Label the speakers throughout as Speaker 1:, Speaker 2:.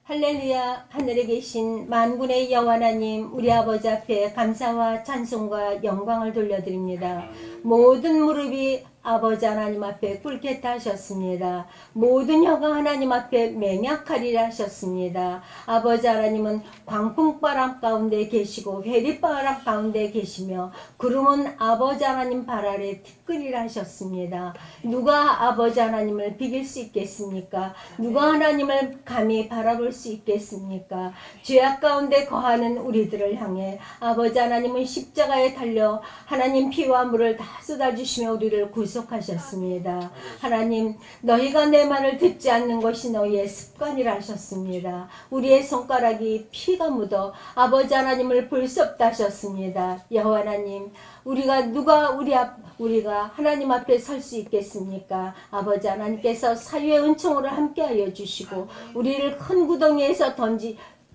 Speaker 1: 할렐루야. 하늘에 계신 만군의 여호와 하나님, 우리 아버지 앞에 감사와 찬송과 영광을 돌려드립니다. 모든 무릎이 아버지 하나님 앞에 꿇겠다 하셨습니다. 모든 혀가 하나님 앞에 맹약하리라 하셨습니다. 아버지 하나님은 광풍바람 가운데 계시고 회리바람 가운데 계시며 구름은 아버지 하나님 발 아래 티끌이라 하셨습니다. 누가 아버지 하나님을 비길 수 있겠습니까? 누가 하나님을 감히 바라볼 수 있겠습니까? 죄악 가운데 거하는 우리들을 향해 아버지 하나님은 십자가에 달려 하나님 피와 물을 다 쏟아주시며 우리를 구속하셨습니다. 하나님, 너희가 내 말을 듣지 않는 것이 너희의 습관이라 하셨습니다. 우리의 손가락이 피가 묻어 아버지 하나님을 볼 수 없다 하셨습니다. 여호와 하나님, 우리가 하나님 앞에 설 수 있겠습니까? 아버지 하나님께서 사유의 은총으로 함께하여 주시고 우리를 큰 구덩이에서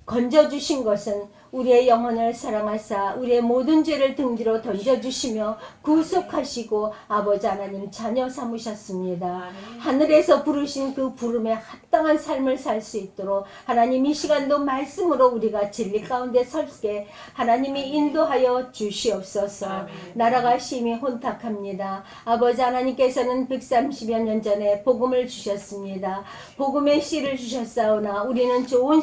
Speaker 1: 건져주신 것은 우리의 영혼을 사랑하사 우리의 모든 죄를 등 뒤로 던져주시며 구속하시고 아버지 하나님 자녀 삼으셨습니다. 하늘에서 부르신 그 부름에 합당한 삶을 살 수 있도록 하나님 이 시간도 말씀으로 우리가 진리 가운데 설게 하나님이 인도하여 주시옵소서. 나라가 심히 혼탁합니다. 아버지 하나님께서는 130여 년 전에 복음을 주셨습니다. 복음의 씨를 주셨사오나 우리는 좋은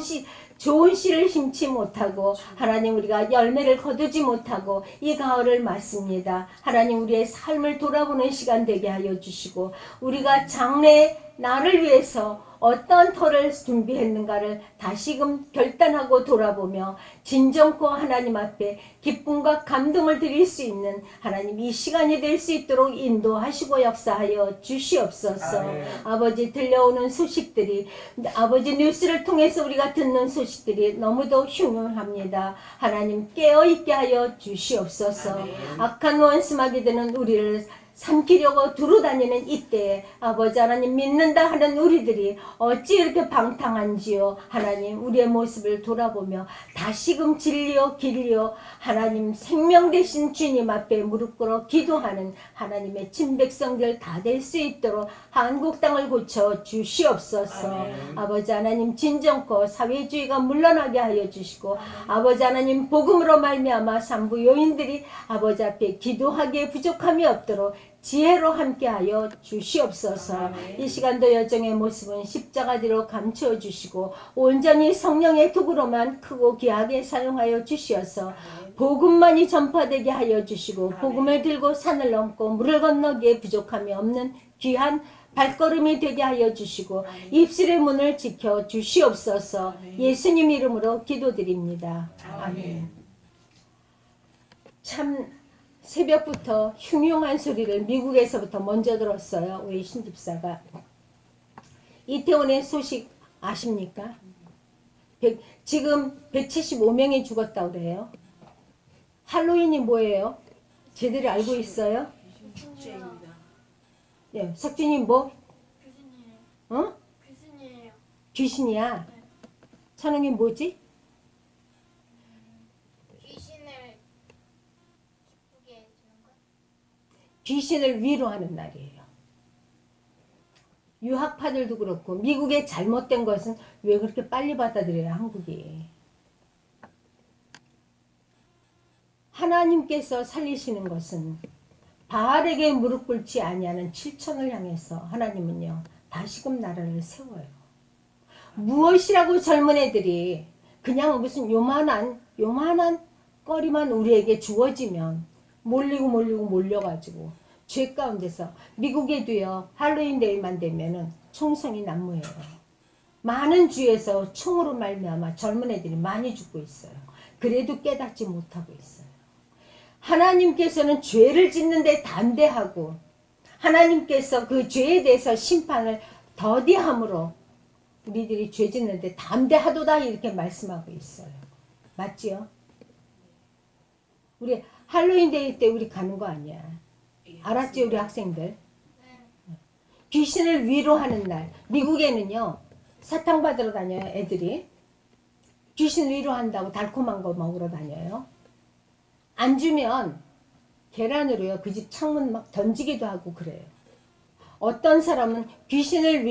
Speaker 1: 씨를 심지 못하고 하나님 우리가 열매를 거두지 못하고 이 가을을 맞습니다. 하나님 우리의 삶을 돌아보는 시간 되게 하여 주시고 우리가 장래에 나를 위해서 어떤 터를 준비했는가를 다시금 결단하고 돌아보며 진정코 하나님 앞에 기쁨과 감동을 드릴 수 있는 하나님 이 시간이 될 수 있도록 인도하시고 역사하여 주시옵소서. 아버지 들려오는 소식들이 아버지 뉴스를 통해서 우리가 듣는 소식들이 너무도 흉흉합니다. 하나님 깨어있게 하여 주시옵소서. 악한 원수마귀들은 우리를 삼키려고 두루다니는 이때에 아버지 하나님 믿는다 하는 우리들이 어찌 이렇게 방탕한지요. 하나님 우리의 모습을 돌아보며 다시금 진리요 길이요 하나님 생명 되신 주님 앞에 무릎 꿇어 기도하는 하나님의 친백성들 다 될 수 있도록 한국 땅을 고쳐 주시옵소서. 아버지 하나님 진정코 사회주의가 물러나게 하여 주시고 아버지 하나님 복음으로 말미암아 산부 요인들이 아버지 앞에 기도하기에 부족함이 없도록 지혜로 함께하여 주시옵소서. 이 시간도 여정의 모습은 십자가 뒤로 감추어 주시고 온전히 성령의 도구로만 크고 귀하게 사용하여 주시어서 복음만이 전파되게 하여 주시고 복음을 들고 산을 넘고 물을 건너기에 부족함이 없는 귀한 발걸음이 되게 하여 주시고 입술의 문을 지켜 주시옵소서. 예수님 이름으로 기도드립니다. 아멘. 참 새벽부터 흉흉한 소리를 미국에서부터 먼저 들었어요. 우리 신집사가. 이태원의 소식 아십니까? 지금 175명이 죽었다고 그래요. 할로윈이 뭐예요? 제대로 알고 있어요?
Speaker 2: 석진입니다.
Speaker 1: 네, 석진이 뭐?
Speaker 2: 귀신이에요.
Speaker 1: 어?
Speaker 2: 귀신이에요.
Speaker 1: 귀신이야.
Speaker 2: 네.
Speaker 1: 찬웅이 뭐지?
Speaker 2: 귀신을 기쁘게 해주는 거?
Speaker 1: 귀신을 위로하는 날이에요. 유학파들도 그렇고 미국의 잘못된 것은 왜 그렇게 빨리 받아들여요, 한국이. 하나님께서 살리시는 것은 바알에게 무릎 꿇지 아니하는 7천을 향해서 하나님은요 다시금 나라를 세워요. 무엇이라고 젊은 애들이 그냥 무슨 요만한 거리만 우리에게 주어지면 몰려가지고 죄 가운데서 미국에도요 할로윈 데이만 되면은 총성이 난무해요. 많은 주에서 총으로 말미암아 젊은 애들이 많이 죽고 있어요. 그래도 깨닫지 못하고 있어요. 하나님께서는 죄를 짓는데 담대하고 하나님께서 그 죄에 대해서 심판을 더디함으로 우리들이 죄 짓는데 담대하도다 이렇게 말씀하고 있어요. 맞지요? 우리 할로윈 데이 때 우리 가는 거 아니야. 알았지 우리 학생들? 귀신을 위로하는 날. 미국에는요 사탕 받으러 다녀요 애들이. 귀신 위로한다고 달콤한 거 먹으러 다녀요. 안 주면 계란으로요 그 집 창문 막 던지기도 하고 그래요. 어떤 사람은 귀신을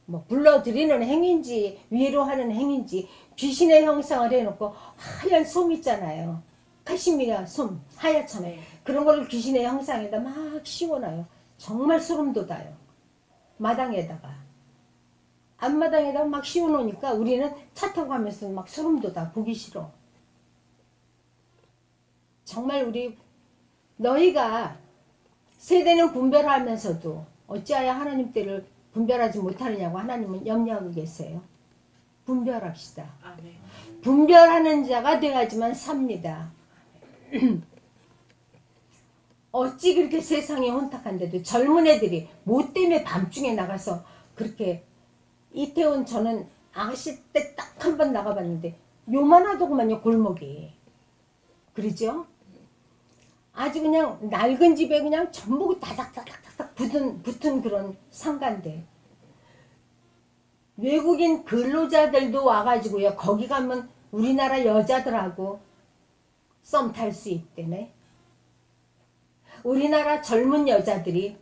Speaker 1: 뭐 불러들이는 행인지 위로하는 행인지 귀신의 형상을 해놓고 하얀 솜 있잖아요. 카시미라 솜 하얗잖아요. 그런 거를 귀신의 형상에다 막 씌워놔요. 정말 소름 돋아요. 마당에다가 앞마당에다가 막 씌워놓으니까 우리는 차 타고 가면서 막 소름 돋아. 보기 싫어. 정말 우리 너희가 세대는 분별하면서도 어찌하여 하나님 때를 분별하지 못하느냐고 하나님은 염려하고 계세요. 분별합시다.
Speaker 3: 아멘.
Speaker 1: 분별하는 자가 되어야지만 삽니다. 어찌 그렇게 세상이 혼탁한데도 젊은 애들이 뭐 때문에 밤중에 나가서 그렇게 이태원 저는 아가씨 때 딱 한 번 나가봤는데 요만하더구만요 골목이. 그러죠? 아주 그냥 낡은 집에 그냥 전부 다닥다닥다닥 붙은 그런 상가인데 외국인 근로자들도 와가지고요 거기 가면 우리나라 여자들하고 썸 탈 수 있대네. 우리나라 젊은 여자들이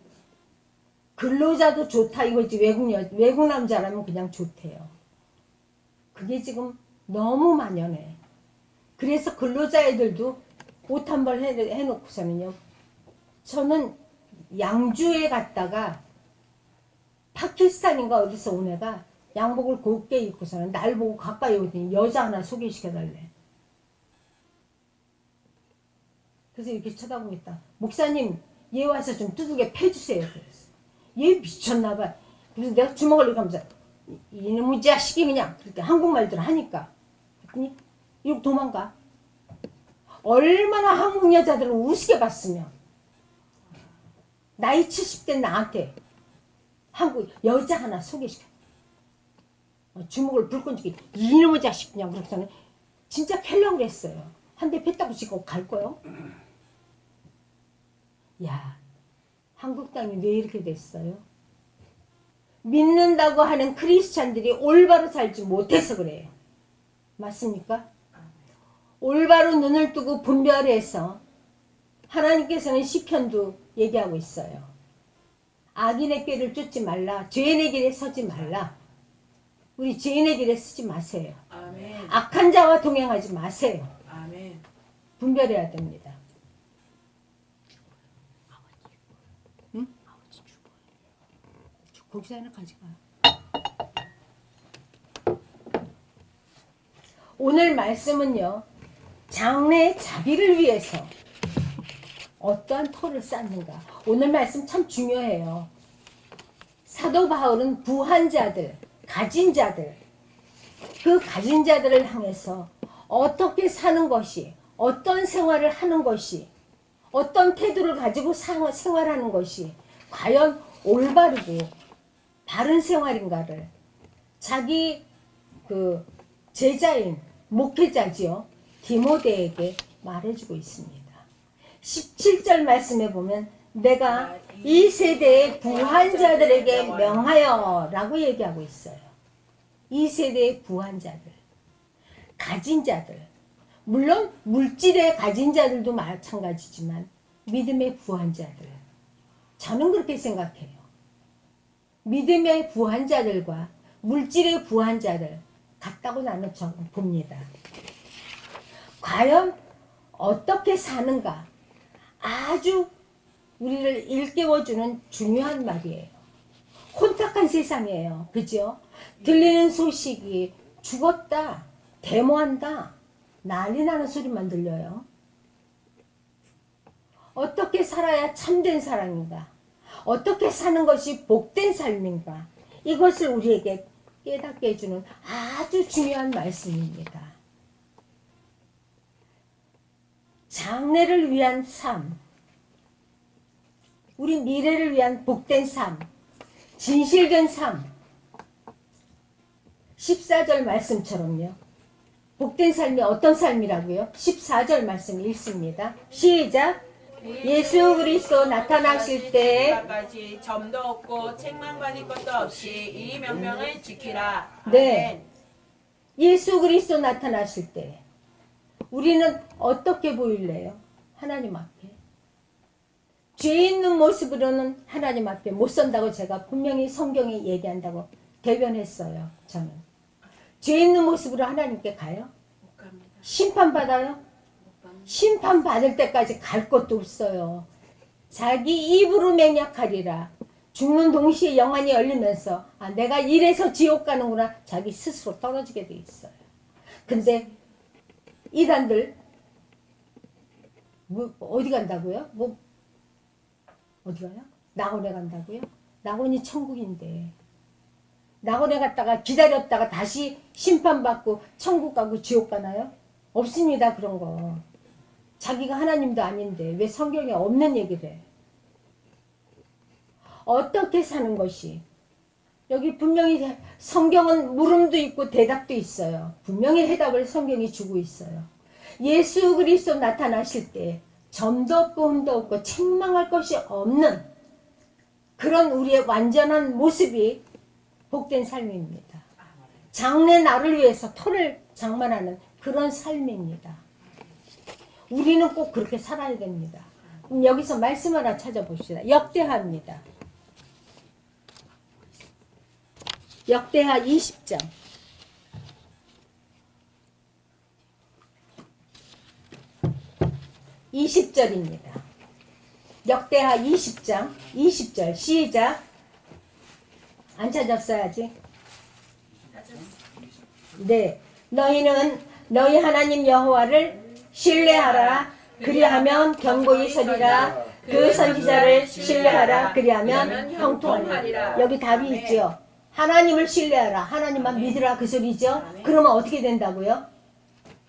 Speaker 1: 근로자도 좋다 이거지. 외국 남자라면 그냥 좋대요. 그게 지금 너무 만연해. 그래서 근로자 애들도 옷 한 벌 해놓고서는요. 저는 양주에 갔다가 파키스탄인가 어디서 온 애가 양복을 곱게 입고서는 날 보고 가까이 오더니 여자 하나 소개시켜달래. 그래서 이렇게 쳐다보고 있다. 목사님 얘 와서 좀 두둑에 패주세요. 그랬어. 얘 미쳤나봐. 그래서 내가 주먹을 이렇게 하면서 이놈의 자식이 그냥 그렇게 한국말들을 하니까 그랬더니 이러고 도망가. 얼마나 한국 여자들을 우습게 봤으면 나이 70대 나한테 한국 여자 하나 소개시켜. 주먹을 불끈 쥐기 이놈의 자식 그냥 그렇게는 진짜 kell려고 그랬어요. 한 대 뺐다고 지고 갈 거요. 야, 한국 땅이 왜 이렇게 됐어요? 믿는다고 하는 크리스찬들이 올바로 살지 못해서 그래요. 맞습니까? 올바로 눈을 뜨고 분별해서 하나님께서는 시편도 얘기하고 있어요. 악인의 꾀를 쫓지 말라. 죄인의 길에 서지 말라. 우리 죄인의 길에 서지 마세요.
Speaker 3: 아멘.
Speaker 1: 악한 자와 동행하지 마세요.
Speaker 3: 아멘.
Speaker 1: 분별해야 됩니다. 응? 고기 하나 가져가. 오늘 말씀은요. 장래의 자비를 위해서 어떠한 터를 쌓는가. 오늘 말씀 참 중요해요. 사도 바울은 부한 자들, 가진 자들, 그 가진 자들을 향해서 어떻게 사는 것이, 어떤 생활을 하는 것이, 어떤 태도를 가지고 생활하는 것이 과연 올바르고 바른 생활인가를 자기 그 제자인 목회자지요. 디모데에게 말해주고 있습니다. 17절 말씀에 보면 내가 이 세대의 부한 자들에게 명하여 라고 얘기하고 있어요. 이 세대의 부한 자들, 가진 자들, 물론 물질의 가진 자들도 마찬가지지만 믿음의 부한 자들, 저는 그렇게 생각해요. 믿음의 부한 자들과 물질의 부한 자들 같다고 나는 봅니다. 과연 어떻게 사는가 아주 우리를 일깨워주는 중요한 말이에요. 혼탁한 세상이에요. 그죠? 들리는 소식이 죽었다, 데모한다, 난리 나는 소리만 들려요. 어떻게 살아야 참된 사람인가? 어떻게 사는 것이 복된 삶인가? 이것을 우리에게 깨닫게 해주는 아주 중요한 말씀입니다. 장래를 위한 삶, 우리 미래를 위한 복된 삶, 진실된 삶. 14절 말씀처럼요. 복된 삶이 어떤 삶이라고요? 14절 말씀 읽습니다. 시작. 예수 그리스도 나타나실 때
Speaker 3: 까지 점도 없고 책망받을 것도 없이 이 명령을 지키라.
Speaker 1: 네. 예수 그리스도 나타나실 때 우리는 어떻게 보일래요? 하나님 앞에. 죄 있는 모습으로는 하나님 앞에 못 선다고 제가 분명히 성경에 얘기한다고 대변했어요. 저는. 죄 있는 모습으로 하나님께 가요?
Speaker 3: 못 갑니다.
Speaker 1: 심판받아요?
Speaker 3: 못 갑니다.
Speaker 1: 심판받을 때까지 갈 것도 없어요. 자기 입으로 맹약하리라. 죽는 동시에 영안이 열리면서 아, 내가 이래서 지옥 가는구나. 자기 스스로 떨어지게 돼 있어요. 근데 이단들 뭐 어디 간다고요? 뭐 어디 가요? 낙원에 간다고요? 낙원이 천국인데 낙원에 갔다가 기다렸다가 다시 심판받고 천국 가고 지옥 가나요? 없습니다. 그런 거. 자기가 하나님도 아닌데 왜 성경에 없는 얘기를 해? 어떻게 사는 것이 여기 분명히 성경은 물음도 있고 대답도 있어요. 분명히 해답을 성경이 주고 있어요. 예수 그리스도 나타나실 때 점도 없고 흠도 없고 책망할 것이 없는 그런 우리의 완전한 모습이 복된 삶입니다. 장래 나를 위해서 터를 장만하는 그런 삶입니다. 우리는 꼭 그렇게 살아야 됩니다. 그럼 여기서 말씀 하나 찾아봅시다. 역대하입니다. 역대하 20장. 20절입니다. 역대하 20장 20절 시작. 안 찾았어야지. 네, 너희는 너희 하나님 여호와를 신뢰하라. 그리하면 견고히 서리라. 그 선지자를 신뢰하라. 그리하면 형통하리라. 여기 답이 있죠. 하나님을 신뢰하라. 하나님만 믿으라 그 소리죠. 그러면 어떻게 된다고요?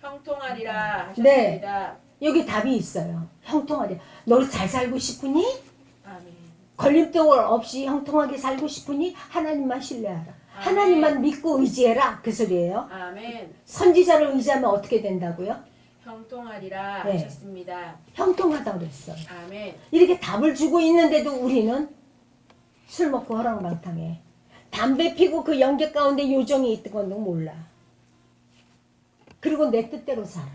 Speaker 3: 형통하리라 하셨습니다.
Speaker 1: 네. 여기 답이 있어요. 형통하리라. 너를 잘 살고 싶으니?
Speaker 3: 아멘.
Speaker 1: 걸림돌 없이 형통하게 살고 싶으니 하나님만 신뢰하라. 하나님만 믿고 의지해라 그 소리예요.
Speaker 3: 아멘.
Speaker 1: 선지자를 의지하면 어떻게 된다고요?
Speaker 3: 형통하리라
Speaker 1: 네.
Speaker 3: 하셨습니다.
Speaker 1: 형통하다고 그랬어요.
Speaker 3: 아멘.
Speaker 1: 이렇게 답을 주고 있는데도 우리는 술 먹고 허랑방탕해. 담배 피고 그 연계 가운데 요정이 있던 건도 몰라. 그리고 내 뜻대로 살아.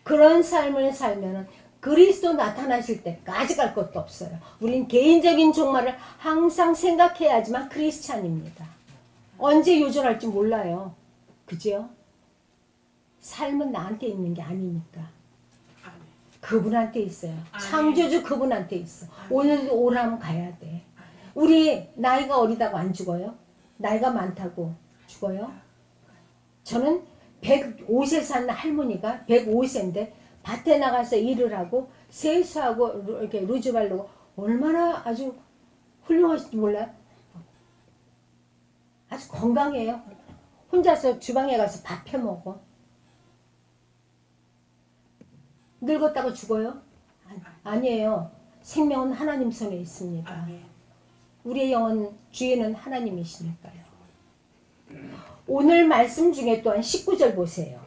Speaker 1: 그런 삶을 살면은 그리스도 나타나실 때까지 갈 것도 없어요. 우린 개인적인 종말을 항상 생각해야지만 크리스찬입니다. 언제 요절할지 몰라요. 그죠? 삶은 나한테 있는 게 아니니까.
Speaker 3: 아멘.
Speaker 1: 그분한테 있어요.
Speaker 3: 아멘.
Speaker 1: 창조주 그분한테 있어. 오늘도 오라면 가야 돼. 우리 나이가 어리다고 안 죽어요? 나이가 많다고 죽어요? 저는 105세 산 할머니가 105세인데 밭에 나가서 일을 하고 세수하고 이렇게 루즈 바르고 얼마나 아주 훌륭하신지 몰라요? 아주 건강해요. 혼자서 주방에 가서 밥 해 먹어. 늙었다고 죽어요? 아니에요. 생명은 하나님 손에 있습니다.
Speaker 3: 아멘.
Speaker 1: 우리의 영은 주인은 하나님이시니까요. 오늘 말씀 중에 또한 19절 보세요.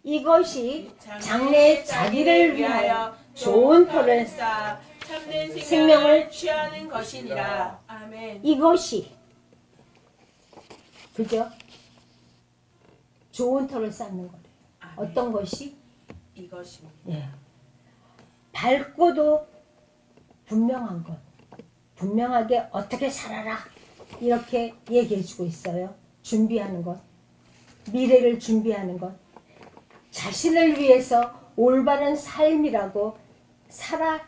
Speaker 1: 이것이 장래의 자기를 위하여 좋은 터를
Speaker 3: 쌓아 참된
Speaker 1: 생명을
Speaker 3: 생명을 취하는 것이니라. 아멘.
Speaker 1: 이것이 그죠? 좋은 터를 쌓는 거래요.
Speaker 3: 아멘.
Speaker 1: 어떤 것이?
Speaker 3: 이것입니다.
Speaker 1: 예. 밝고도 분명한 것. 분명하게 어떻게 살아라. 이렇게 얘기해 주고 있어요. 준비하는 것. 미래를 준비하는 것. 자신을 위해서 올바른 삶이라고 살아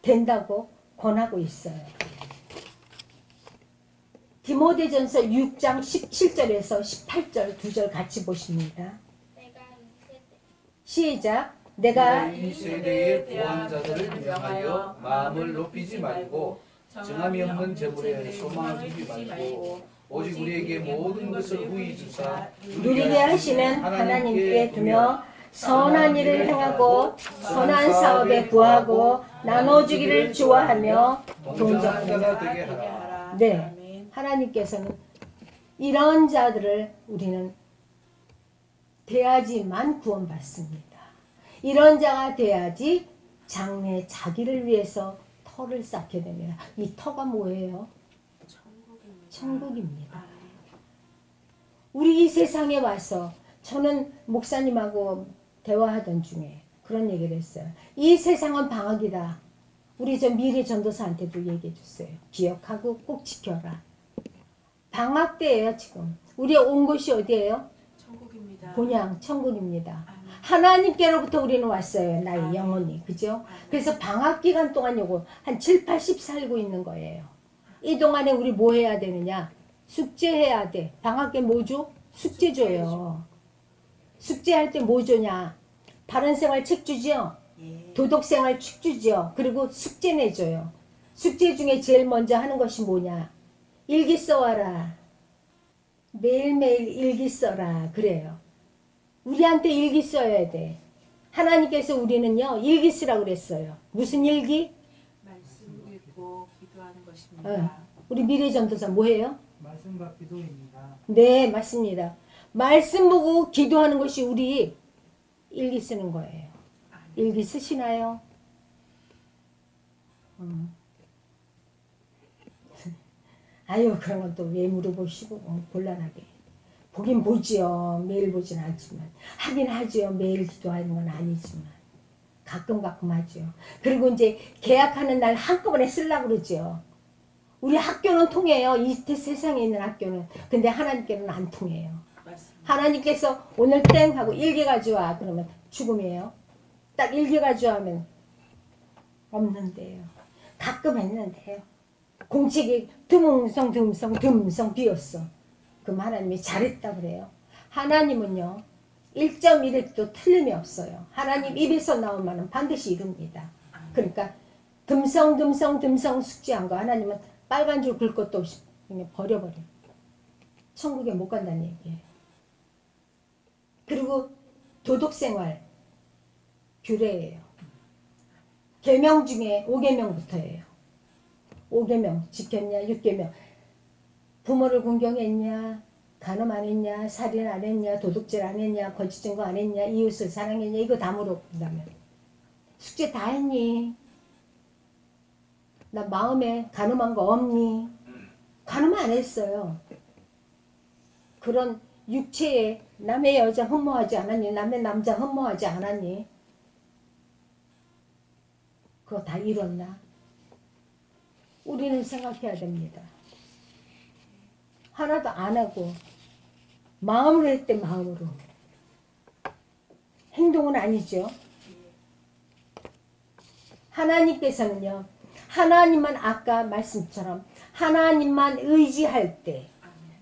Speaker 1: 된다고 권하고 있어요. 디모데전서 6장 17절에서 18절 두 절 같이 보십니다.
Speaker 2: 내가 이 세대
Speaker 1: 시작. 내가
Speaker 4: 이 세대의 보안자들을 명하여 마음을 높이지 말고 정함이 없는 재물에 소망을 두지 말고 오직 우리에게 모든 것을 후히 주사
Speaker 1: 누리게 하시는 하나님께 두며 선한 일을 행하고 선한 사업에 구하고 나눠주기를 좋아하며
Speaker 4: 동정한
Speaker 1: 동정하는
Speaker 4: 자가 되게 하라.
Speaker 1: 네,
Speaker 3: 아멘.
Speaker 1: 하나님께서는 이런 자들을 우리는 돼야지만 구원받습니다. 이런 자가 돼야지 장래 자기를 위해서 터를 쌓게 됩니다. 이 터가 뭐예요?
Speaker 3: 천국입니다.
Speaker 1: 천국입니다.
Speaker 3: 아멘.
Speaker 1: 우리 이 세상에 와서 저는 목사님하고 대화하던 중에 그런 얘기를 했어요. 이 세상은 방학이다. 우리 저 미래 전도사한테도 얘기해 주세요. 기억하고 꼭 지켜라. 방학 때예요 지금. 우리 온 곳이 어디예요?
Speaker 3: 천국입니다.
Speaker 1: 본향 천국입니다.
Speaker 3: 아멘.
Speaker 1: 하나님께로부터 우리는 왔어요. 나의
Speaker 3: 아멘.
Speaker 1: 영혼이. 그죠?
Speaker 3: 아멘.
Speaker 1: 그래서 방학 기간 동안 요거 한 7, 80 살고 있는 거예요. 이 동안에 우리 뭐 해야 되느냐? 숙제해야 돼. 방학 때 뭐 줘? 숙제 줘요. 숙제할 때 뭐 줘냐? 바른생활 책 주죠?
Speaker 3: 예.
Speaker 1: 도덕생활 책 주죠? 그리고 숙제 내줘요. 숙제 중에 제일 먼저 하는 것이 뭐냐? 일기 써와라. 매일매일 일기 써라. 그래요. 우리한테 일기 써야 돼. 하나님께서 우리는요 일기 쓰라고 그랬어요. 무슨 일기?
Speaker 3: 말씀 읽고 기도하는 것입니다.
Speaker 1: 우리 미래전도사 뭐예요?
Speaker 5: 말씀과 기도입니다.
Speaker 1: 네 맞습니다. 말씀 보고 기도하는 것이 우리 일기 쓰는 거예요. 일기 쓰시나요? 아유 그런 건 또 왜 물어보시고 곤란하게. 보긴 보지요. 매일 보진 않지만. 하긴 하지요. 매일 기도하는 건 아니지만. 가끔 하죠. 그리고 이제 계약하는 날 한꺼번에 쓰려고 그러죠. 우리 학교는 통해요. 이 세상에 있는 학교는. 근데 하나님께는 안 통해요.
Speaker 3: 맞습니다.
Speaker 1: 하나님께서 오늘 땡 하고 일기 가져와. 그러면 죽음이에요. 딱 일기 가져와 하면 없는데요. 가끔 했는데요. 공책이 듬성 비었어. 그럼 하나님이 잘했다 그래요. 하나님은요. 1.1도 틀림이 없어요. 하나님 입에서 나온 말은 반드시 이룹니다. 그러니까 듬성 숙지한 거 하나님은 빨간 줄 긁 것도 없이 그냥 버려버려. 천국에 못 간다는 얘기예요. 그리고 도덕생활 규례예요. 계명 중에 5계명부터예요. 5계명 지켰냐 6계명 부모를 공경했냐 간음 안 했냐 살인 안 했냐 도둑질 안 했냐 거짓 증거 안 했냐 이웃을 사랑했냐 이거 다 물어본다면 숙제 다 했니? 나 마음에 간음한 거 없니? 간음 안 했어요. 그런 육체에 남의 여자 흠모하지 않았니? 남의 남자 흠모하지 않았니? 그거 다 이뤘나? 우리는 생각해야 됩니다. 하나도 안 하고 마음으로 했대 마음으로. 행동은 아니죠. 하나님께서는요. 하나님만 아까 말씀처럼 하나님만 의지할 때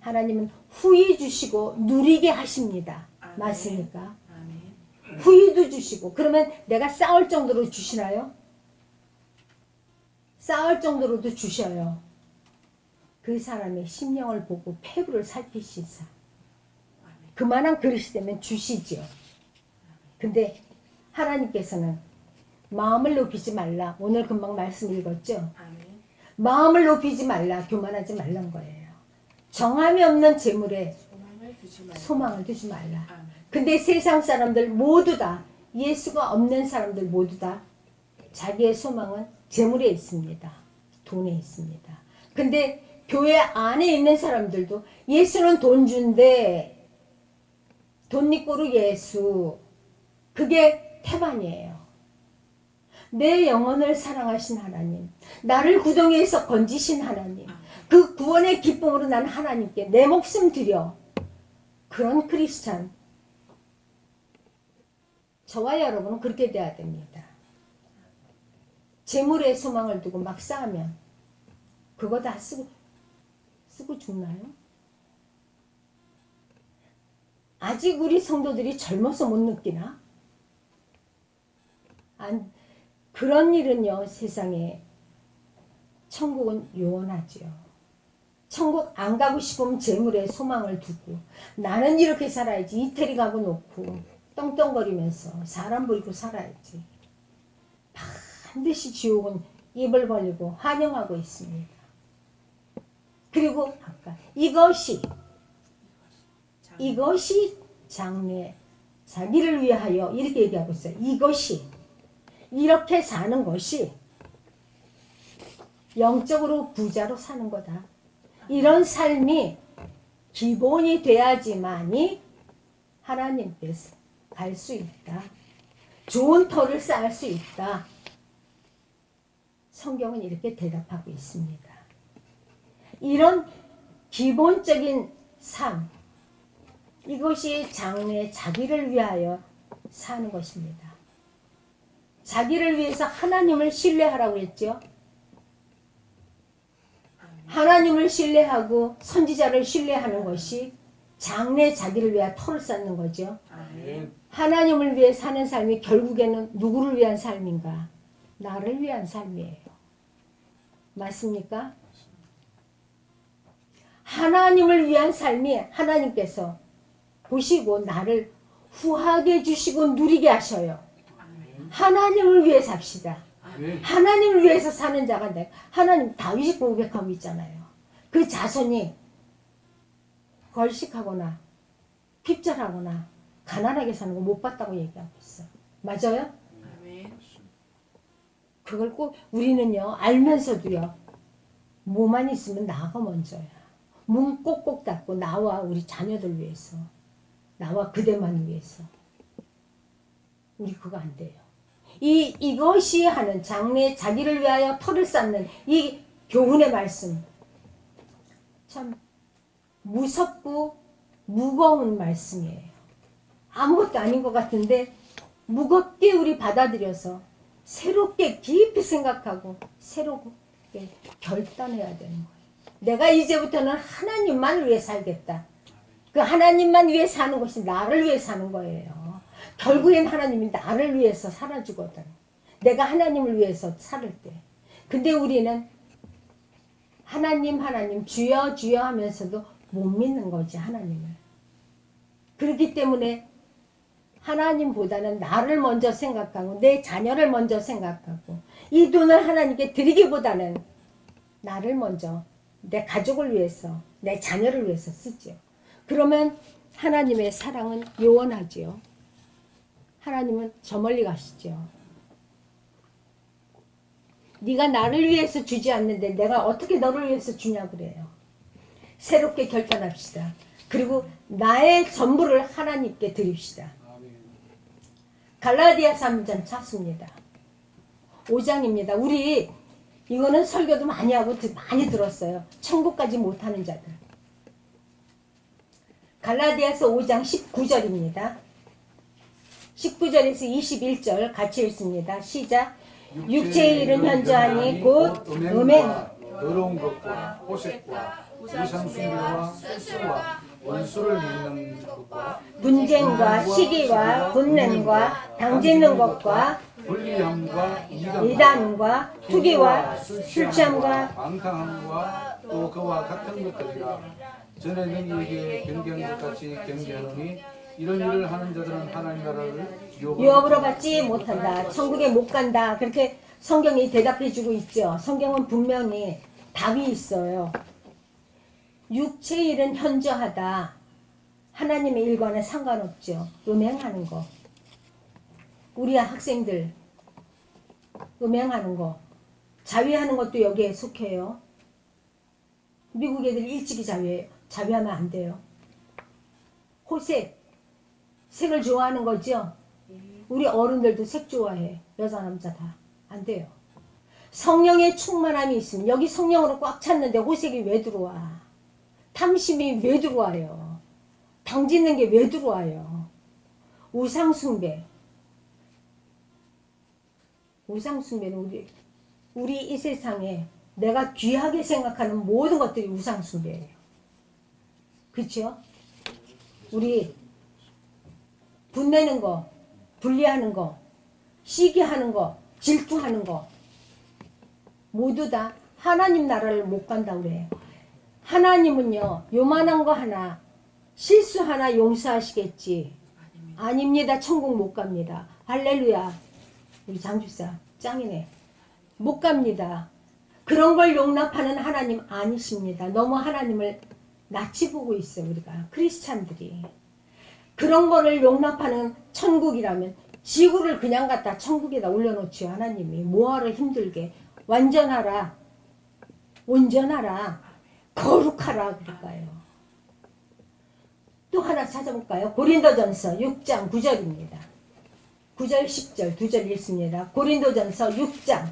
Speaker 1: 하나님은 후히 주시고 누리게 하십니다.
Speaker 3: 아멘.
Speaker 1: 맞습니까?
Speaker 3: 아멘.
Speaker 1: 후히도 주시고 그러면 내가 싸울 정도로 주시나요? 싸울 정도로도 주셔요. 그 사람의 심령을 보고 폐부를 살피시사. 그만한 그릇이 되면 주시죠. 근데 하나님께서는 마음을 높이지 말라. 오늘 금방 말씀 읽었죠?
Speaker 3: 아멘.
Speaker 1: 마음을 높이지 말라. 교만하지 말란 거예요. 정함이 없는 재물에 소망을 두지 말라.
Speaker 3: 아멘.
Speaker 1: 근데 세상 사람들 모두 다 예수가 없는 사람들 모두 다 자기의 소망은 재물에 있습니다. 돈에 있습니다. 근데 교회 안에 있는 사람들도 예수는 돈 준대. 돈니꼬르 예수. 그게 태반이에요. 내 영혼을 사랑하신 하나님. 나를 구덩이에서 건지신 하나님. 그 구원의 기쁨으로 난 하나님께 내 목숨 드려. 그런 크리스찬. 저와 여러분은 그렇게 돼야 됩니다. 재물에 소망을 두고 막 쌓으면 그거 다 쓰고 죽나요? 아직 우리 성도들이 젊어서 못 느끼나? 그런 일은요 세상에 천국은 요원하지요. 천국 안 가고 싶으면 재물에 소망을 두고 나는 이렇게 살아야지 이태리 가고 놓고 떵떵거리면서 사람 버리고 살아야지. 반드시 지옥은 입을 벌리고 환영하고 있습니다. 그리고 아까 이것이 장래 자기를 위하여 이렇게 얘기하고 있어요. 이것이 이렇게 사는 것이 영적으로 부자로 사는 거다. 이런 삶이 기본이 돼야지만이 하나님께서 갈 수 있다. 좋은 터를 쌓을 수 있다. 성경은 이렇게 대답하고 있습니다. 이런 기본적인 삶, 이것이 장래 자기를 위하여 사는 것입니다. 자기를 위해서 하나님을 신뢰하라고 했죠. 하나님을 신뢰하고 선지자를 신뢰하는 것이 장래 자기를 위하여 터를 쌓는 거죠.
Speaker 4: 아멘.
Speaker 1: 하나님을 위해 사는 삶이 결국에는 누구를 위한 삶인가? 나를 위한 삶이에요. 맞습니까? 하나님을 위한 삶이 하나님께서 보시고 나를 후하게 해주시고 누리게 하셔요. 하나님을 위해 삽시다.
Speaker 4: 아멘.
Speaker 1: 하나님을 위해서 사는 자가 내 하나님 다윗이 고백하고 있잖아요. 그 자손이 걸식하거나 핍절하거나 가난하게 사는 거 못 봤다고 얘기하고 있어. 맞아요?
Speaker 3: 아멘.
Speaker 1: 그걸 꼭 우리는요 알면서도요 뭐만 있으면 나가 먼저야. 문 꼭꼭 닫고 나와 우리 자녀들 위해서, 나와 그대만 위해서. 우리 그거 안 돼요. 이것이 하는 장래 자기를 위하여 터를 쌓는 이 교훈의 말씀, 참 무섭고 무거운 말씀이에요. 아무것도 아닌 것 같은데 무겁게 우리 받아들여서 새롭게 깊이 생각하고 새롭게 결단해야 되는 거예요. 내가 이제부터는 하나님만 위해 살겠다. 그 하나님만 위해 사는 것이 나를 위해 사는 거예요. 결국엔 하나님이 나를 위해서 살아주거든. 내가 하나님을 위해서 살을 때. 근데 우리는 하나님 주여 주여 하면서도 못 믿는 거지 하나님을. 그렇기 때문에 하나님보다는 나를 먼저 생각하고 내 자녀를 먼저 생각하고 이 돈을 하나님께 드리기보다는 나를 먼저 내 가족을 위해서 내 자녀를 위해서 쓰죠. 그러면 하나님의 사랑은 요원하지요. 하나님은 저 멀리 가시죠. 네가 나를 위해서 주지 않는데 내가 어떻게 너를 위해서 주냐 그래요. 새롭게 결단합시다. 그리고 나의 전부를 하나님께 드립시다. 갈라디아 3장 찾습니다. 5장입니다. 우리 이거는 설교도 많이 하고 많이 들었어요. 천국까지 못하는 자들. 갈라디아서 5장 19절입니다. 19절에서 21절 같이 읽습니다. 시작. 육체의 일은 현저하니 곧 음행,
Speaker 4: 더러운 것과 호색과 우상숭배와 술수와 원수를 믿는 것과
Speaker 1: 분쟁과 시기와 분냄과 당짓는 것과
Speaker 4: 불리함과
Speaker 1: 이단과 투기와 술 취함과
Speaker 4: 방탕함과 또 그와 같은 것들이라. 전에 너희에게 경계한 것 같이 경계하노니 이런 일을 하는 자들은 하나님 나라를
Speaker 1: 유업으로 받지 못한다. 천국에 못 간다. 그렇게 성경이 대답해 주고 있죠. 성경은 분명히 답이 있어요. 육체의 일은 현저하다. 하나님의 일과는 상관없죠. 음행하는 거. 우리 학생들 음행하는 거. 자위하는 것도 여기에 속해요. 미국 애들이 일찍이 자위해요. 자위하면 안 돼요. 호색. 색을 좋아하는 거죠. 우리 어른들도 색 좋아해. 여자 남자 다. 안 돼요. 성령의 충만함이 있으면 여기 성령으로 꽉 찼는데 호색이 왜 들어와? 탐심이 왜 들어와요? 당짓는 게 왜 들어와요? 우상숭배. 우상숭배는 우리 이 세상에 내가 귀하게 생각하는 모든 것들이 우상숭배예요. 그렇죠? 우리 분내는 거, 분리하는 거, 시기하는 거, 질투하는 거 모두 다 하나님 나라를 못 간다고 그래요. 하나님은요 요만한 거 하나 실수 하나 용서하시겠지. 아닙니다. 천국 못 갑니다. 할렐루야. 우리 장주사 짱이네. 못 갑니다. 그런 걸 용납하는 하나님 아니십니다. 너무 하나님을 낯이 보고 있어요. 우리가 크리스찬들이. 그런 거를 용납하는 천국이라면 지구를 그냥 갖다 천국에다 올려놓지. 하나님이 뭐하러 힘들게. 완전하라, 온전하라, 거룩하라 그럴까요? 또 하나 찾아볼까요? 고린도전서 6장 9절입니다. 9절 10절 두 절 읽습니다. 고린도전서 6장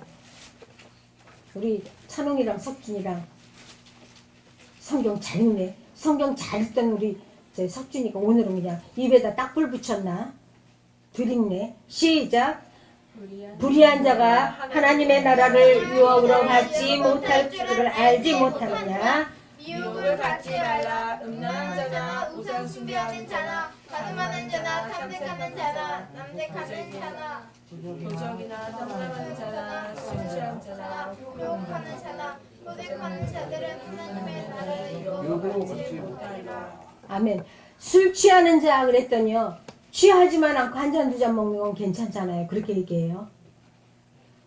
Speaker 1: 우리 찬홍이랑 석준이랑 성경 잘 읽네. 성경 잘 읽던 우리 석준이가 오늘은 그냥 입에다 딱불 붙였나? 들 읽네. 시작. 불의한 자가 하나님의 나라를 유혹으로 받지 못할 줄을 알지 못하느냐.
Speaker 2: 미혹을 받지 말라. 음란한 자나 우상 숭배하는 자나 가늠하는 자나 탐색하는 자나 남색하는 자나
Speaker 3: 도적이나 탐나는 자나 술 취한 자나
Speaker 2: 불욕하는 자나 도둑하는 자들은 하나님의 나라를
Speaker 4: 유혹으로
Speaker 2: 받지
Speaker 4: 받지
Speaker 2: 못하리라.
Speaker 1: 아멘. 술 취하는 자 그랬더니요. 취하지만 않고 한 잔 두 잔 먹는 건 괜찮잖아요. 그렇게 얘기해요.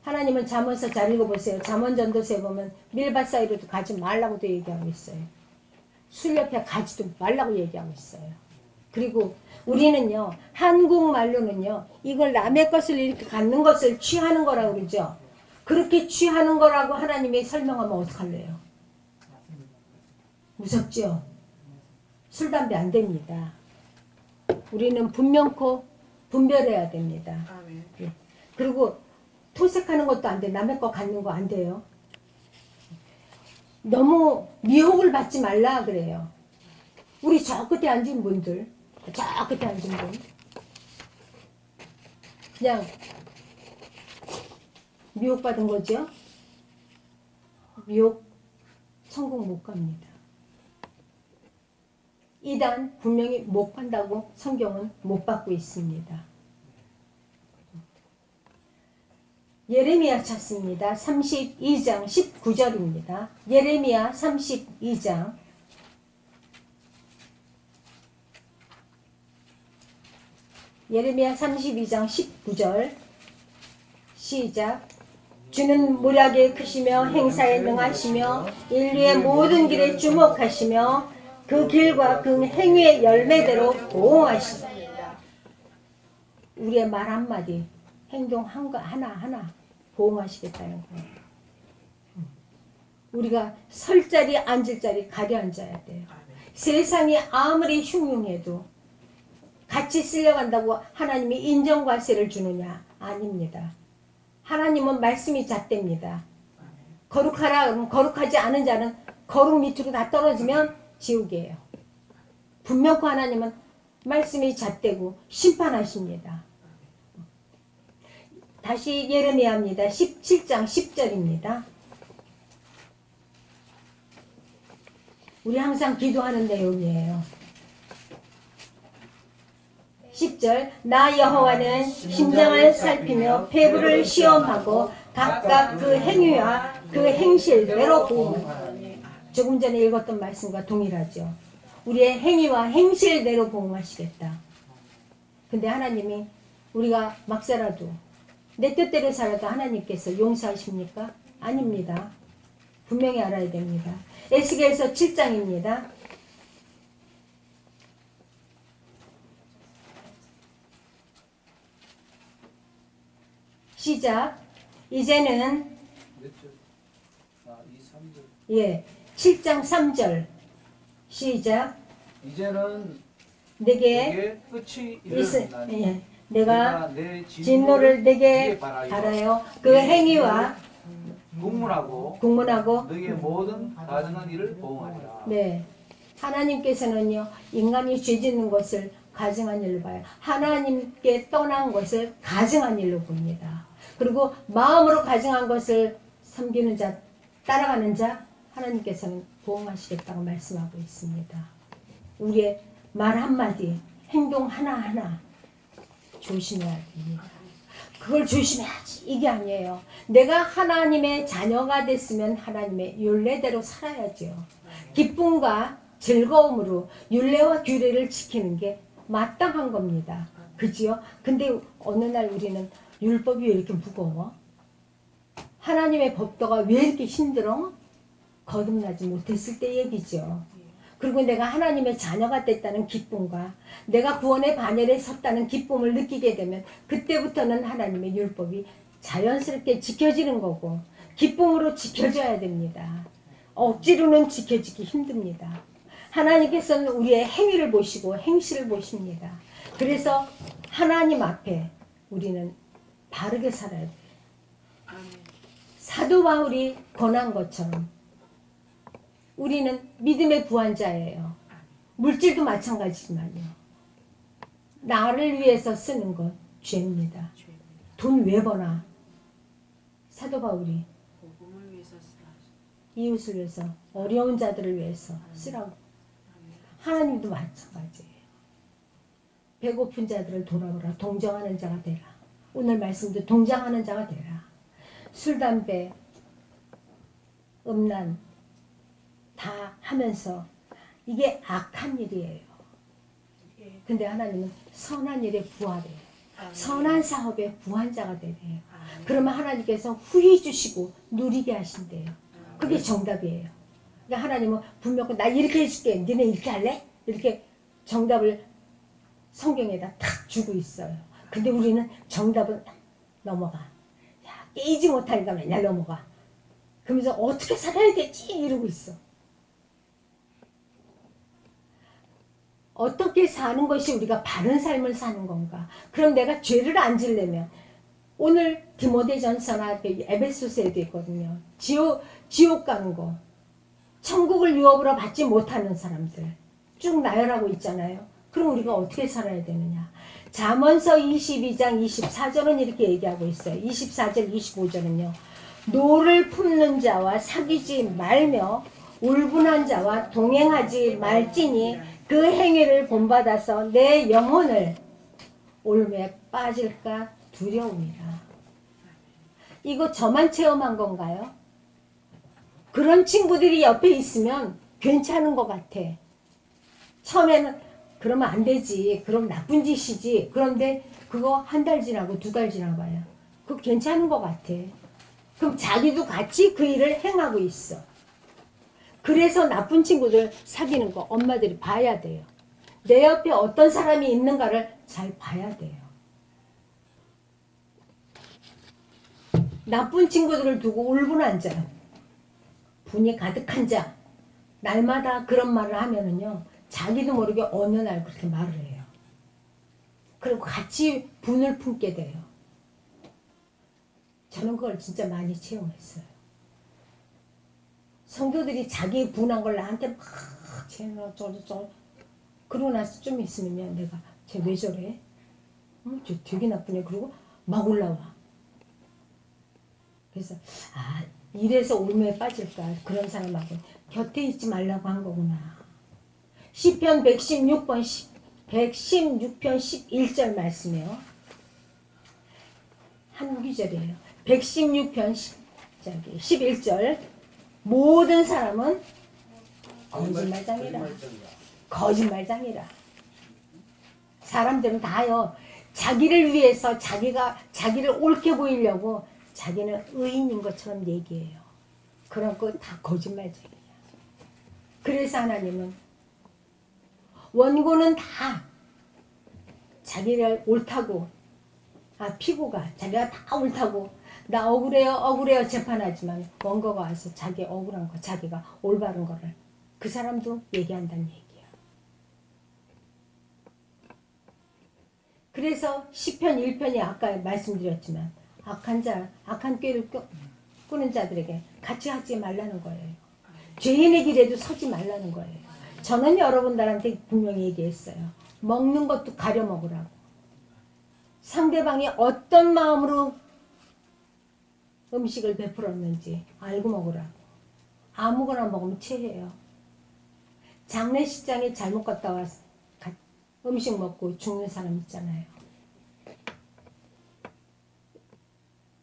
Speaker 1: 하나님은 잠언서 잘 읽어보세요. 잠언 전도서에 보면 밀밭 사이로도 가지 말라고도 얘기하고 있어요. 술 옆에 가지도 말라고 얘기하고 있어요. 그리고 우리는요. 한국말로는요. 이걸 남의 것을 이렇게 갖는 것을 취하는 거라고 그러죠. 그렇게 취하는 거라고 하나님이 설명하면 어떡할래요? 무섭죠? 술, 담배 안 됩니다. 우리는 분명코 분별해야 됩니다. 예. 그리고 토색하는 것도 안 돼. 남의 거 갖는 거 안 돼요. 너무 미혹을 받지 말라 그래요. 우리 저 끝에 앉은 분들, 저 끝에 앉은 분, 그냥 미혹받은 거죠. 미혹 천국 못 갑니다. 이단 분명히 못 간다고 성경은 못 받고 있습니다. 예레미야 찾습니다. 32장 19절입니다. 예레미야 32장 예레미야 32장 19절 시작. 주는 무략에 크시며 행사에 능하시며 인류의 모든 길에 주목하시며 그 길과 그 행위의 열매대로 보응하시다. 우리의 말 한마디, 행동 하나하나 보응하시겠다는 거예요. 우리가 설 자리, 앉을 자리 가려 앉아야 돼요. 세상이 아무리 흉흉해도 같이 쓸려간다고 하나님이 인정과세를 주느냐? 아닙니다. 하나님은 말씀이 잣대입니다. 거룩하라 그러면 거룩하지 않은 자는 거룩 밑으로 다 떨어지면 지옥이에요. 분명코 하나님은 말씀이 잣대고 심판하십니다. 다시 예레미야입니다. 17장 10절입니다. 우리 항상 기도하는 내용이에요. 10절. 나 여호와는 심장을 살피며 폐부를 시험하고 각각 그 행위와 그 행실대로 보응한다. 조금 전에 읽었던 말씀과 동일하죠. 우리의 행위와 행실대로 보응하시겠다. 근데 하나님이 우리가 막 살아도 내 뜻대로 살아도 하나님께서 용서하십니까? 아닙니다. 분명히 알아야 됩니다. 에스겔서 7장입니다. 시작. 이제는
Speaker 4: 몇 절? 2, 3절.
Speaker 1: 예, 7장 3절 시작.
Speaker 4: 이제는
Speaker 1: 내게
Speaker 4: 끝이
Speaker 1: 있을
Speaker 4: 이르렀나니
Speaker 1: 예, 내가
Speaker 4: 내
Speaker 1: 진노를 내게 바라요. 그 행위와
Speaker 4: 국문하고 너희의 모든 가증한 일을 보응하리라.
Speaker 1: 네, 하나님께서는요 인간이 죄짓는 것을 가증한 일로 봐요. 하나님께 떠난 것을 가증한 일로 봅니다. 그리고 마음으로 가증한 것을 섬기는 자, 따라가는 자 하나님께서는 보응하시겠다고 말씀하고 있습니다. 우리의 말 한마디, 행동 하나하나 조심해야 됩니다. 그걸 조심해야지 이게 아니에요. 내가 하나님의 자녀가 됐으면 하나님의 율례대로 살아야죠. 기쁨과 즐거움으로 율례와 규례를 지키는 게 마땅한 겁니다. 그지요? 근데 어느 날 우리는 율법이 왜 이렇게 무거워? 하나님의 법도가 왜 이렇게 힘들어? 거듭나지 못했을 때 얘기죠. 그리고 내가 하나님의 자녀가 됐다는 기쁨과 내가 구원의 반열에 섰다는 기쁨을 느끼게 되면 그때부터는 하나님의 율법이 자연스럽게 지켜지는 거고 기쁨으로 지켜져야 됩니다. 억지로는 지켜지기 힘듭니다. 하나님께서는 우리의 행위를 보시고 행실을 보십니다. 그래서 하나님 앞에 우리는 바르게 살아야 돼요. 사도 바울이 권한 것처럼 우리는 믿음의 부한자예요. 물질도 마찬가지지만요. 나를 위해서 쓰는 것 죄입니다. 돈 왜 버나? 사도 바울이
Speaker 3: 복음을 위해서 쓰라.
Speaker 1: 이웃을 위해서 어려운 자들을 위해서 쓰라고. 하나님도 마찬가지예요. 배고픈 자들을 돌아보라. 동정하는 자가 되라. 오늘 말씀도 동정하는 자가 되라. 술, 담배, 음란 다 하면서 이게 악한 일이에요. 근데 하나님은 선한 일에 부하래요. 선한 사업에 부한 자가 되래요. 그러면 하나님께서 후히 주시고 누리게 하신대요. 그게 정답이에요. 그러니까 하나님은 분명히 나 이렇게 해줄게. 너네 이렇게 할래? 이렇게 정답을 성경에다 탁 주고 있어요. 근데 우리는 정답은 넘어가. 야, 깨지 못하니까 맨날 넘어가. 그러면서 어떻게 살아야 되지? 이러고 있어. 어떻게 사는 것이 우리가 바른 삶을 사는 건가? 그럼 내가 죄를 안 지려면 오늘 디모데전서나 에베소서에도 있거든요. 지옥 가는 거. 천국을 유업으로 받지 못하는 사람들 쭉 나열하고 있잖아요. 그럼 우리가 어떻게 살아야 되느냐? 잠언서 22장 24절은 이렇게 얘기하고 있어요. 24절 25절은요. 노를 품는 자와 사귀지 말며 울분한 자와 동행하지 말지니 그 행위를 본받아서 내 영혼을 올무에 빠질까 두려움이라. 이거 저만 체험한 건가요? 그런 친구들이 옆에 있으면 괜찮은 것 같아. 처음에는 그러면 안 되지. 그럼 나쁜 짓이지. 그런데 그거 한 달 지나고 2달 지나봐요. 그거 괜찮은 것 같아. 그럼 자기도 같이 그 일을 행하고 있어. 그래서 나쁜 친구들 사귀는 거 엄마들이 봐야 돼요. 내 옆에 어떤 사람이 있는가를 잘 봐야 돼요. 나쁜 친구들을 두고 울분한 자, 분이 가득한 자, 날마다 그런 말을 하면은요, 자기도 모르게 어느 날 그렇게 말을 해요. 그리고 같이 분을 품게 돼요. 저는 그걸 진짜 많이 체험했어요. 성도들이 자기 분한 걸 나한테 막 쟤는 저저 그러고 나서 좀 있으면 내가 쟤 왜 저래? 쟤 되게 나쁘네. 그러고 막 올라와. 그래서 이래서 올무에 빠질까? 그런 사람하고 곁에 있지 말라고 한 거구나. 시편 116편 11절 말씀이에요. 한 구절이에요. 116편 11절 모든 사람은 거짓말장이라. 사람들은 다요. 자기를 위해서 자기를 옳게 보이려고 자기는 의인인 것처럼 얘기해요. 그런 거 다 거짓말쟁이야. 그래서 하나님은 원고는 다 자기를 옳다고 피고가 자기가 다 옳다고 나 억울해요 재판하지만 원고가 와서 자기 억울한 거 자기가 올바른 거를 그 사람도 얘기한다는 얘기야. 그래서 시편 1편이 아까 말씀드렸지만 악한 꾀를 꾸는 자들에게 같이 하지 말라는 거예요. 죄인의 길에도 서지 말라는 거예요. 저는 여러분들한테 분명히 얘기했어요. 먹는 것도 가려 먹으라고. 상대방이 어떤 마음으로 음식을 베풀었는지 알고 먹으라고. 아무거나 먹으면 체해요. 장례식장에 잘못 갔다 와서 음식 먹고 죽는 사람 있잖아요.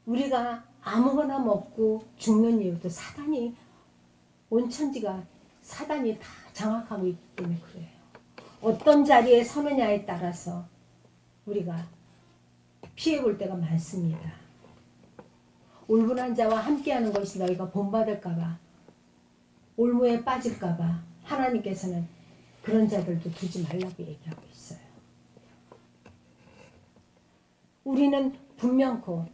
Speaker 1: 우리가 아무거나 먹고 죽는 이유도 온 천지가 사단이 다 장악하고 있기 때문에 그래요. 어떤 자리에 서느냐에 따라서 우리가 피해볼 때가 많습니다. 울분한 자와 함께하는 것이 너희가 본받을까봐 올무에 빠질까봐 하나님께서는 그런 자들도 두지 말라고 얘기하고 있어요. 우리는 분명코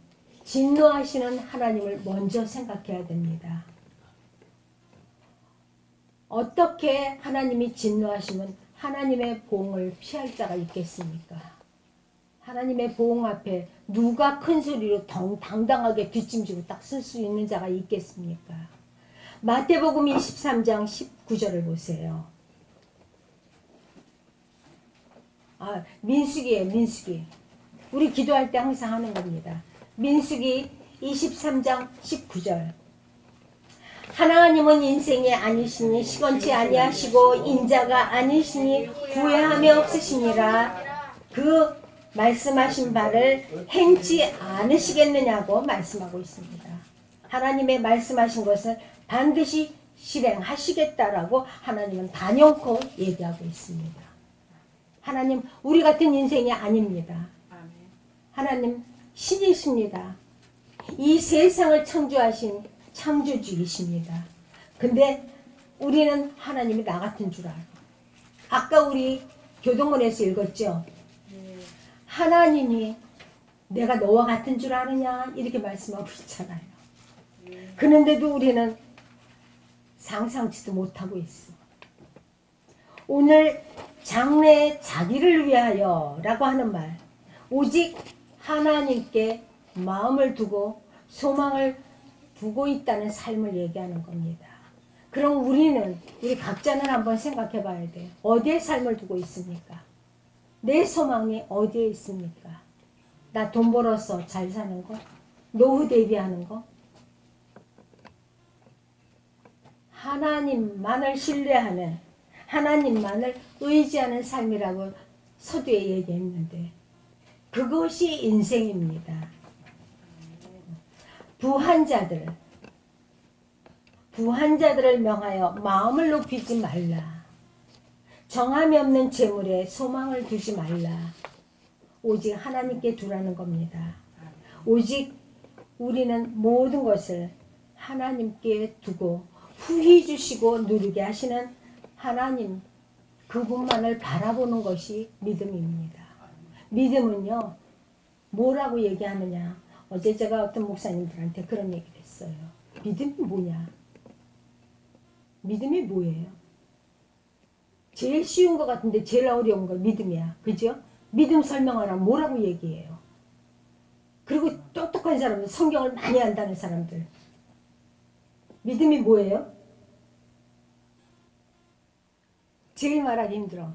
Speaker 1: 진노하시는 하나님을 먼저 생각해야 됩니다. 어떻게 하나님이 진노하시면 하나님의 보응을 피할 자가 있겠습니까? 하나님의 보응 앞에 누가 큰 소리로 당당하게 뒷짐지고 딱 설 수 있는 자가 있겠습니까? 마태복음 23장 19절을 보세요. 민수기예요. 민수기. 우리 기도할 때 항상 하는 겁니다. 민수기 23장 19절. 하나님은 인생이 아니시니 시건치 아니하시고 인자가 아니시니 후회함이 없으시니라. 그 말씀하신 바를 행치 않으시겠느냐고 말씀하고 있습니다. 하나님의 말씀하신 것을 반드시 실행하시겠다라고 하나님은 단연코 얘기하고 있습니다. 하나님 우리 같은 인생이 아닙니다. 하나님 신이십니다. 이 세상을 창조하신 창조주이십니다. 근데 우리는 하나님이 나 같은 줄 알고, 아까 우리 교동문에서 읽었죠. 하나님이 내가 너와 같은 줄 아느냐 이렇게 말씀하고 있잖아요. 그런데도 우리는 상상치도 못하고 있어. 오늘 장래에 자기를 위하여 라고 하는 말, 오직 하나님께 마음을 두고 소망을 두고 있다는 삶을 얘기하는 겁니다. 그럼 우리 각자는 한번 생각해 봐야 돼요. 어디에 삶을 두고 있습니까? 내 소망이 어디에 있습니까? 나 돈 벌어서 잘 사는 거? 노후 대비하는 거? 하나님만을 신뢰하는, 하나님만을 의지하는 삶이라고 서두에 얘기했는데 그것이 인생입니다. 부한자들을 명하여 마음을 높이지 말라. 정함이 없는 재물에 소망을 두지 말라. 오직 하나님께 두라는 겁니다. 오직 우리는 모든 것을 하나님께 두고 후히 주시고 누리게 하시는 하나님 그분만을 바라보는 것이 믿음입니다. 믿음은요 뭐라고 얘기하느냐, 어제 제가 어떤 목사님들한테 그런 얘기를 했어요. 믿음이 뭐냐? 믿음이 뭐예요? 제일 쉬운 것 같은데 제일 어려운 거 믿음이야. 그죠? 믿음 설명하라면 뭐라고 얘기해요? 그리고 똑똑한 사람들, 성경을 많이 안다는 사람들, 믿음이 뭐예요? 제일 말하기 힘들어.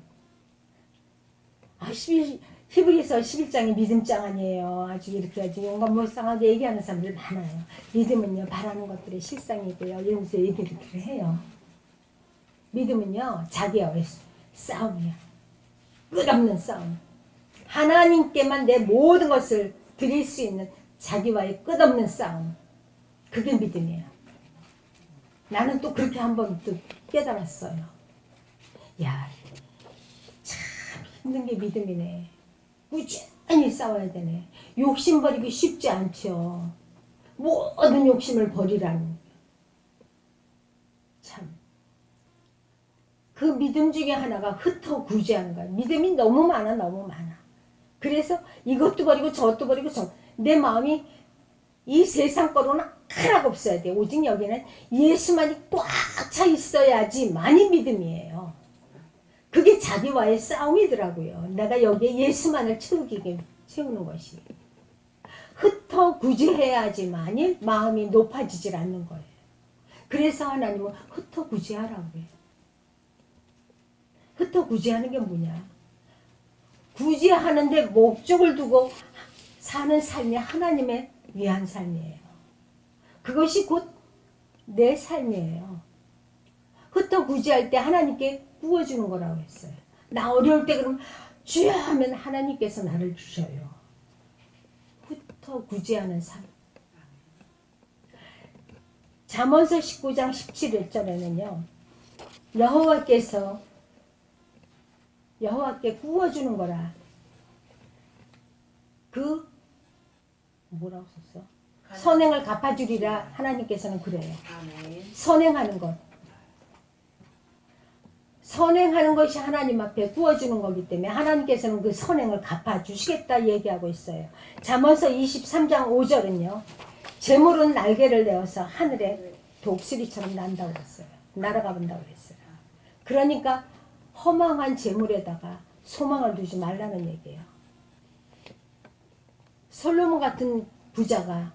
Speaker 1: 히브리서 11장이 믿음장 아니에요. 아주 이렇게 아주 용감무쌍하게 얘기하는 사람들 많아요. 믿음은요 바라는 것들의 실상이고요. 이러면서 얘기를 해요. 믿음은요 자기와의 싸움이야. 끝없는 싸움. 하나님께만 내 모든 것을 드릴 수 있는 자기와의 끝없는 싸움. 그게 믿음이에요. 나는 또 그렇게 한번 또 깨달았어요. 야, 참 힘든 게 믿음이네. 꾸준히 싸워야 되네. 욕심 버리기 쉽지 않죠. 모든 욕심을 버리라는. 참. 그 믿음 중에 하나가 흩어 구제하는 거야. 믿음이 너무 많아, 너무 많아. 그래서 이것도 버리고 저것도 버리고 내 마음이 이 세상 거로는 하나가 없어야 돼. 오직 여기는 예수만이 꽉 차 있어야지만이 믿음이에요. 그게 자기와의 싸움이더라고요. 내가 여기에 예수만을 채우는 것이. 흩어 구제해야지만이 마음이 높아지질 않는 거예요. 그래서 하나님은 흩어 구제하라고 해요. 흩어 구제하는 게 뭐냐? 구제하는데 목적을 두고 사는 삶이 하나님의 위한 삶이에요. 그것이 곧 내 삶이에요. 흩어 구제할 때 하나님께 구워주는 거라고 했어요. 나 어려울 때 그럼 주여 하면 하나님께서 나를 주셔요. 흩어 구제하는 삶. 잠언서 19장 17절에는요. 여호와께 구워주는 거라. 그 뭐라고 썼어? 선행을 갚아주리라. 하나님께서는 그래요. 선행하는 것. 선행하는 것이 하나님 앞에 구워주는 거기 때문에 하나님께서는 그 선행을 갚아주시겠다 얘기하고 있어요. 잠언서 23장 5절은요. 재물은 날개를 내어서 하늘에 독수리처럼 난다고 그랬어요. 날아가 본다고 그랬어요. 그러니까 허망한 재물에다가 소망을 두지 말라는 얘기예요. 솔로몬 같은 부자가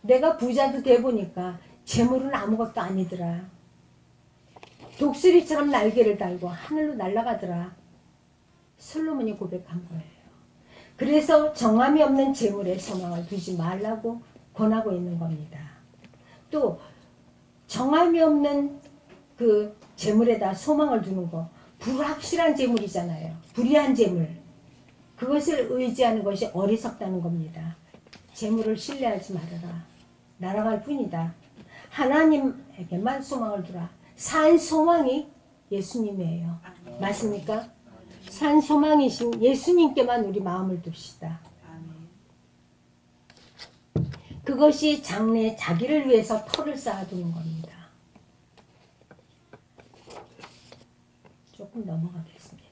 Speaker 1: 내가 부자도 돼 보니까 재물은 아무것도 아니더라. 독수리처럼 날개를 달고 하늘로 날아가더라. 솔로몬이 고백한 거예요. 그래서 정함이 없는 재물에 소망을 두지 말라고 권하고 있는 겁니다. 또 정함이 없는 그 재물에다 소망을 두는 거 불확실한 재물이잖아요. 불의한 재물. 그것을 의지하는 것이 어리석다는 겁니다. 재물을 신뢰하지 말아라. 날아갈 뿐이다. 하나님에게만 소망을 두라. 산 소망이 예수님이에요. 맞습니까? 산 소망이신 예수님께만 우리 마음을 둡시다. 그것이 장래 자기를 위해서 터를 쌓아두는 겁니다. 조금 넘어가겠습니다.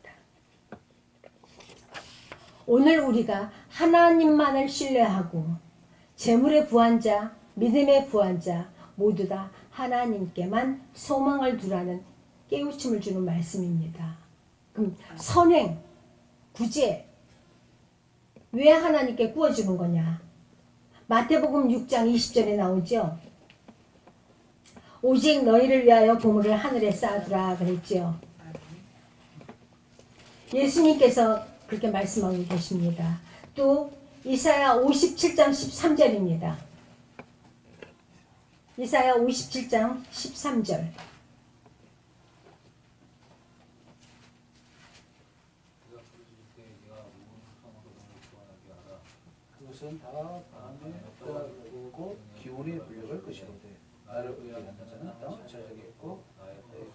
Speaker 1: 오늘 우리가 하나님만을 신뢰하고 재물의 부한자, 믿음의 부한자 모두 다 하나님께만 소망을 두라는 깨우침을 주는 말씀입니다. 그럼 선행, 구제 왜 하나님께 구워주는 거냐? 마태복음 6장 20절에 나오죠. 오직 너희를 위하여 보물을 하늘에 쌓아두라 그랬죠. 예수님께서 그렇게 말씀하고 계십니다. 또 이사야 57장 13절입니다. 이사야 57장 13절.
Speaker 4: 그것은 다 밤에 떠나고 기운이 불려갈 것이로되 나를 의하는 자는 땅을 차지하겠고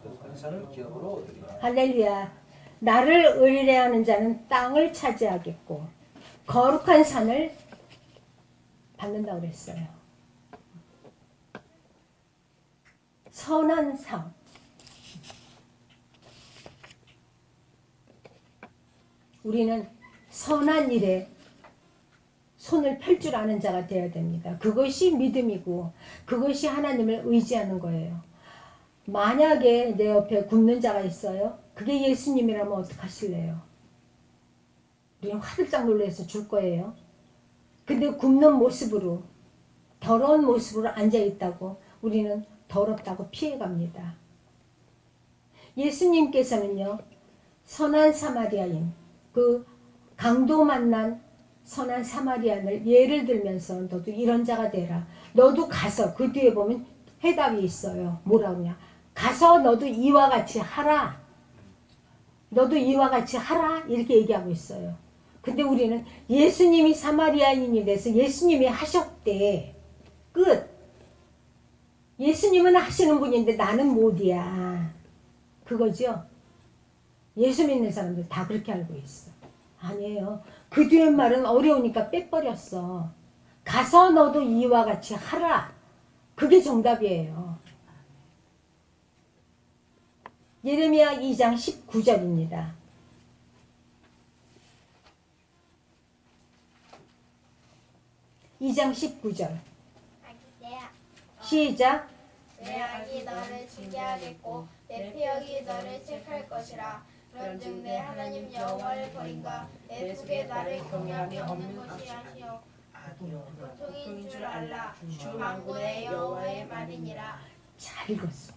Speaker 4: 그 관산을 기업으로 얻으리라.
Speaker 1: 할렐루야. 나를 의뢰하는 자는 땅을 차지하겠고 거룩한 산을 받는다고 그랬어요. 선한 삶. 우리는 선한 일에 손을 펼 줄 아는 자가 되어야 됩니다. 그것이 믿음이고 그것이 하나님을 의지하는 거예요. 만약에 내 옆에 굶는 자가 있어요. 그게 예수님이라면 어떡하실래요? 우리는 화들짝 놀라서 줄 거예요. 근데 굶는 모습으로 더러운 모습으로 앉아있다고 우리는 더럽다고 피해갑니다. 예수님께서는요. 선한 사마리아인 그 강도 만난 선한 사마리아인을 예를 들면서 너도 이런 자가 되라. 너도 가서 그 뒤에 보면 해답이 있어요. 뭐라고 하냐. 가서 너도 이와 같이 하라. 너도 이와 같이 하라. 이렇게 얘기하고 있어요. 근데 우리는 예수님이 사마리아인이 돼서 예수님이 하셨대. 끝. 예수님은 하시는 분인데 나는 못이야. 그거죠. 예수 믿는 사람들 다 그렇게 알고 있어. 아니에요. 그 뒤에 말은 어려우니까 빼버렸어. 가서 너도 이와 같이 하라. 그게 정답이에요. 예레미야 2장 19절입니다. 2장 19절. 시작.
Speaker 2: 내 악이 너를 징계하겠고 내 패역이 너를 책할 것이라. 그런즉 내 하나님 여호와를 버린가 내 속에 나를 경외함이 없는 것이 아니요 고통인 줄 알라. 주 만군의 여호와의 말이니라.
Speaker 1: 잘 읽었어.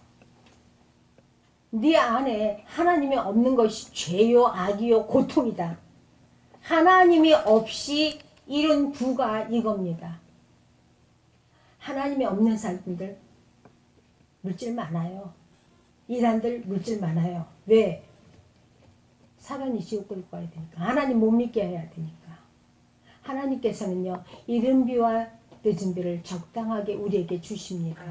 Speaker 1: 네 안에 하나님이 없는 것이 죄요, 악이요, 고통이다. 하나님이 없이 이룬 부가 이겁니다. 하나님이 없는 사람들 물질 많아요. 이란들 물질 많아요. 왜? 사단이 지옥 끌고 가야 되니까. 하나님 못 믿게 해야 되니까. 하나님께서는요. 이른 비와 늦은 비를 적당하게 우리에게 주십니다.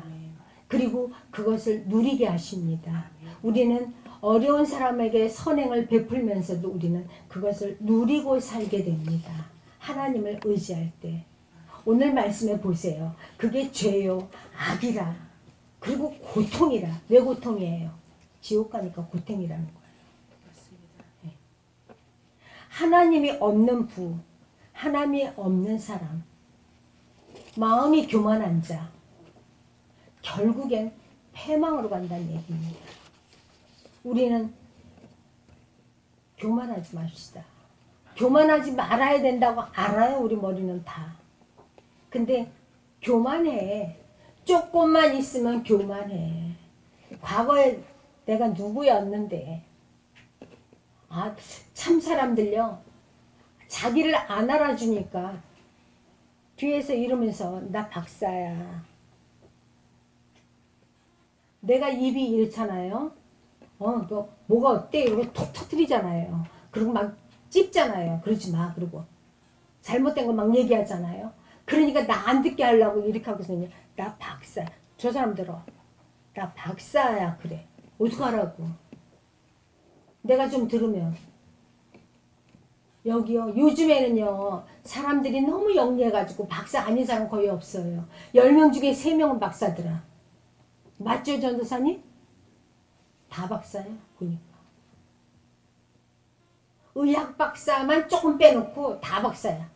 Speaker 1: 그리고 그것을 누리게 하십니다. 우리는 어려운 사람에게 선행을 베풀면서도 우리는 그것을 누리고 살게 됩니다. 하나님을 의지할 때. 오늘 말씀해 보세요. 그게 죄요, 악이라. 그리고 고통이라. 왜 고통이에요? 지옥 가니까 고통이라는 거예요. 네. 하나님이 없는 부, 하나님이 없는 사람, 마음이 교만한 자, 결국엔 패망으로 간다는 얘기입니다. 우리는 교만하지 맙시다. 교만하지 말아야 된다고 알아요. 우리 머리는 다. 근데 교만해. 조금만 있으면 교만해. 과거에 내가 누구였는데. 아, 참 사람들요. 자기를 안 알아주니까 뒤에서 이러면서 나 박사야. 내가 입이 이렇잖아요. 너 뭐가 어때? 이러고 톡 터뜨리잖아요. 그리고 막 찝잖아요. 그러지 마. 그리고 잘못된 거 막 얘기하잖아요. 그러니까 나 안 듣게 하려고 이렇게 하고서는요. 나 박사. 저 사람 들어. 나 박사야. 그래. 어떡하라고. 내가 좀 들으면. 여기요. 요즘에는요. 사람들이 너무 영리해가지고 박사 아닌 사람 거의 없어요. 10명 중에 3명은 박사더라. 맞죠, 전도사님? 다 박사야. 보니까. 의학 박사만 조금 빼놓고 다 박사야.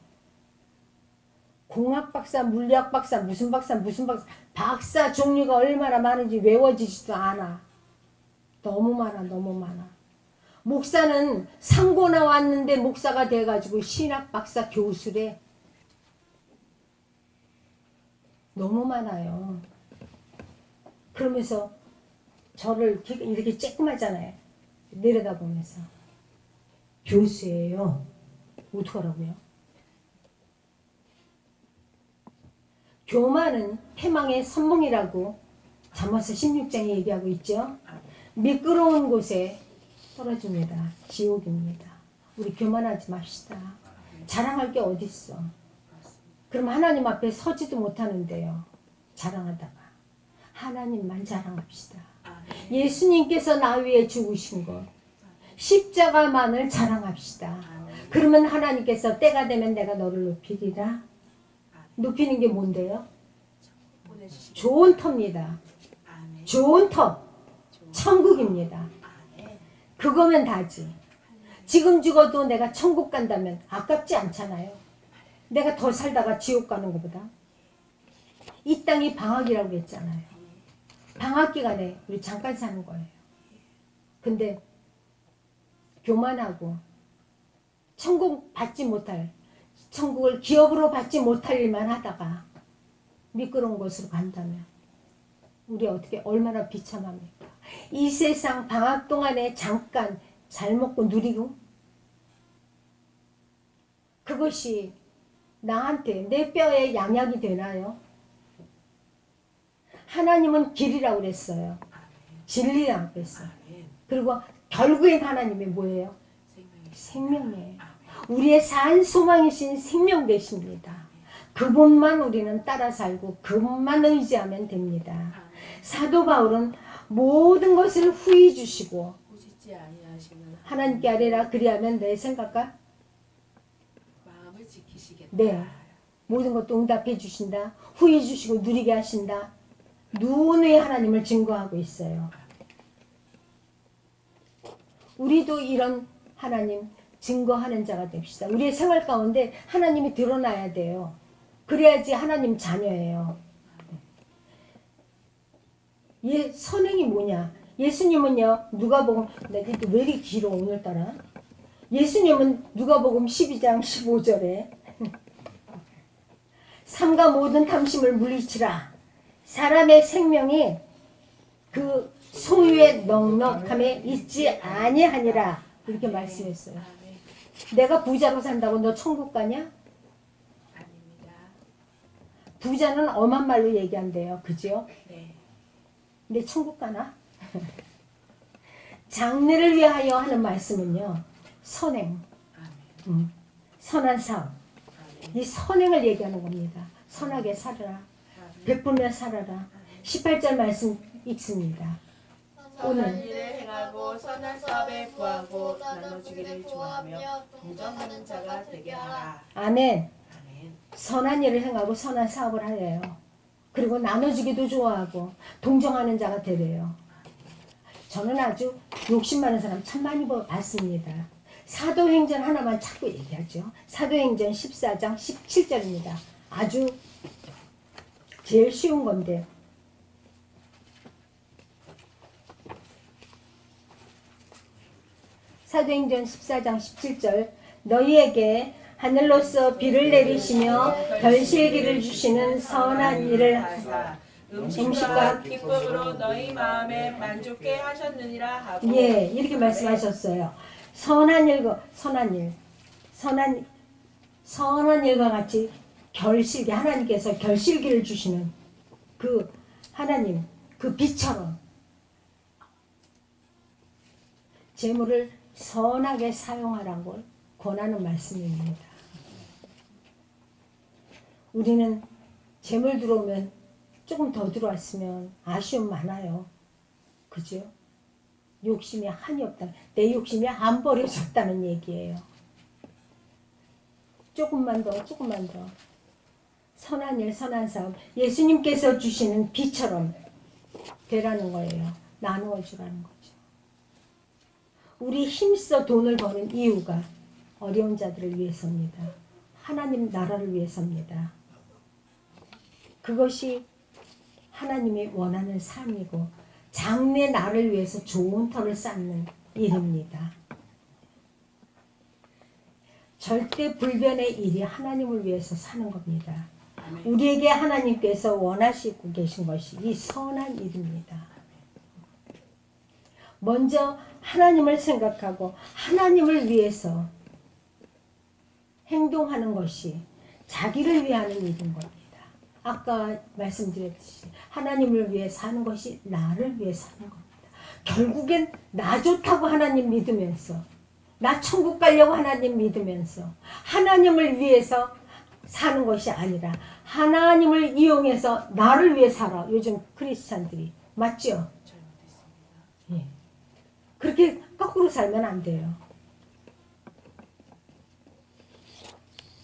Speaker 1: 공학 박사, 물리학 박사, 무슨 박사, 무슨 박사. 박사 종류가 얼마나 많은지 외워지지도 않아. 너무 많아, 너무 많아. 목사는 상고 나왔는데 목사가 돼가지고 신학 박사 교수래. 너무 많아요. 그러면서 저를 이렇게 쬐끔하잖아요. 내려다보면서. 교수예요. 어떡하라고요? 교만은 패망의 선봉이라고 잠언서 16장에 얘기하고 있죠. 미끄러운 곳에 떨어집니다. 지옥입니다. 우리 교만하지 맙시다. 자랑할 게 어딨어. 그럼 하나님 앞에 서지도 못하는데요. 자랑하다가. 하나님만 자랑합시다. 예수님께서 나 위해 죽으신 것. 십자가만을 자랑합시다. 그러면 하나님께서 때가 되면 내가 너를 높이리라. 높이는 게 뭔데요? 좋은 터입니다. 좋은 터. 천국입니다. 그거면 다지. 지금 죽어도 내가 천국 간다면 아깝지 않잖아요. 내가 더 살다가 지옥 가는 것보다. 이 땅이 방학이라고 했잖아요. 방학 기간에 우리 잠깐 사는 거예요. 근데 교만하고 천국 받지 못할, 천국을 기업으로 받지 못할 일만 하다가 미끄러운 곳으로 간다면 우리 어떻게 얼마나 비참합니까? 이 세상 방학 동안에 잠깐 잘 먹고 누리고 그것이 나한테 내 뼈에 양약이 되나요? 하나님은 길이라고 그랬어요. 진리라고 그랬어요. 그리고 결국엔 하나님이 뭐예요? 생명이에요. 우리의 산 소망이신 생명 되십니다. 그분만 우리는 따라 살고 그분만 의지하면 됩니다. 사도 바울은 모든 것을 후히 주시고 하나님께 아뢰라 그리하면 내 생각과
Speaker 3: 마음을 지키시겠다.
Speaker 1: 네, 모든 것도 응답해 주신다. 후히 주시고 누리게 하신다. 누누이 하나님을 증거하고 있어요. 우리도 이런 하나님 증거하는 자가 됩시다. 우리의 생활 가운데 하나님이 드러나야 돼요. 그래야지 하나님 자녀예요. 선행이 뭐냐? 예수님은요, 누가복음, 왜 이렇게 길어 오늘따라? 예수님은 누가복음 12장 15절에 삼가 모든 탐심을 물리치라. 사람의 생명이 그 소유의 넉넉함에 있지 아니하니라. 이렇게 말씀했어요. 내가 부자로 산다고 너 천국 가냐?
Speaker 3: 아닙니다.
Speaker 1: 부자는 엄한 말로 얘기한대요. 그죠?
Speaker 3: 네.
Speaker 1: 근데 천국 가나? 장래를 위하여 하는 말씀은요. 선행. 선한 사업. 이 선행을 얘기하는 겁니다. 선하게 살아라. 베풀며 살아라. 18절 말씀 읽습니다.
Speaker 3: 선한 일을 행하고 선한 사업에 구하고 나눠주기를 좋아하며 동정하는 자가 되게 하라.
Speaker 1: 아멘.
Speaker 3: 아멘.
Speaker 1: 선한 일을 행하고 선한 사업을 하래요. 그리고 나눠주기도 좋아하고 동정하는 자가 되래요. 저는 아주 욕심 많은 사람 참 많이 봤습니다. 사도행전 하나만 자꾸 얘기하죠. 사도행전 14장 17절입니다. 아주 제일 쉬운 건데 사도행전 14장 17절 너희에게 하늘로서 비를 내리시며 결실기를 주시는 선한 일을
Speaker 3: 하사
Speaker 1: 음식과
Speaker 3: 음식과 기쁨으로 너희 마음에 만족해 하셨느니라 하고
Speaker 1: 예, 이렇게 말씀하셨어요. 선한 일과 선한 일과 같이 결실기, 하나님께서 결실기를 주시는 그 하나님, 그 빛처럼 재물을 선하게 사용하라고 권하는 말씀입니다. 우리는 재물 들어오면 조금 더 들어왔으면 아쉬움 많아요. 그죠? 욕심이 한이 없다. 내 욕심이 안 버려졌다는 얘기예요. 조금만 더, 조금만 더. 선한 일, 선한 사업. 예수님께서 주시는 비처럼 되라는 거예요. 나누어 주라는 거죠. 우리 힘써 돈을 버는 이유가 어려운 자들을 위해서입니다. 하나님 나라를 위해서입니다. 그것이 하나님이 원하는 삶이고 장래 나를 위해서 좋은 터를 쌓는 일입니다. 절대 불변의 일이 하나님을 위해서 사는 겁니다. 우리에게 하나님께서 원하시고 계신 것이 이 선한 일입니다. 먼저 하나님을 생각하고 하나님을 위해서 행동하는 것이 자기를 위하는 일인 겁니다. 아까 말씀드렸듯이 하나님을 위해 사는 것이 나를 위해 사는 겁니다. 결국엔 나 좋다고 하나님 믿으면서 나 천국 가려고 하나님 믿으면서 하나님을 위해서 사는 것이 아니라 하나님을 이용해서 나를 위해 살아. 요즘 크리스찬들이 맞죠? 예. 그렇게 거꾸로 살면 안 돼요.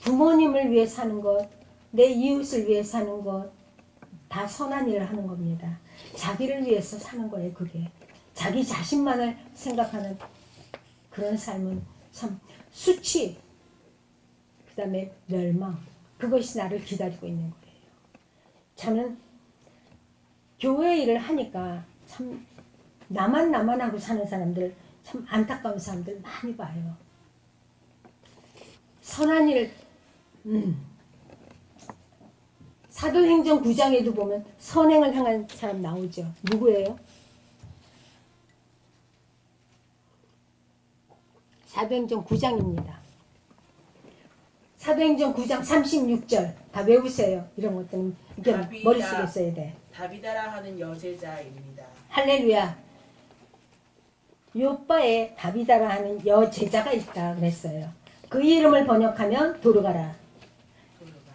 Speaker 1: 부모님을 위해 사는 것, 내 이웃을 위해 사는 것, 다 선한 일을 하는 겁니다. 자기를 위해서 사는 거예요, 그게. 자기 자신만을 생각하는 그런 삶은 참 수치, 그 다음에 멸망, 그것이 나를 기다리고 있는 거예요. 저는 교회 일을 하니까 참 나만 하고 사는 사람들, 참 안타까운 사람들 많이 봐요. 선한 일, 사도행전 9장에도 보면 선행을 향한 사람 나오죠. 누구예요? 사도행전 9장입니다. 사도행전 9장 36절 다 외우세요. 이런 것들은 이게
Speaker 3: 다비다.
Speaker 1: 머릿속에 써야 돼.
Speaker 3: 다비다라 하는 여제자입니다.
Speaker 1: 할렐루야. 요바에 다비다라 하는 여제자가 있다 그랬어요. 그 이름을 번역하면 도르가라.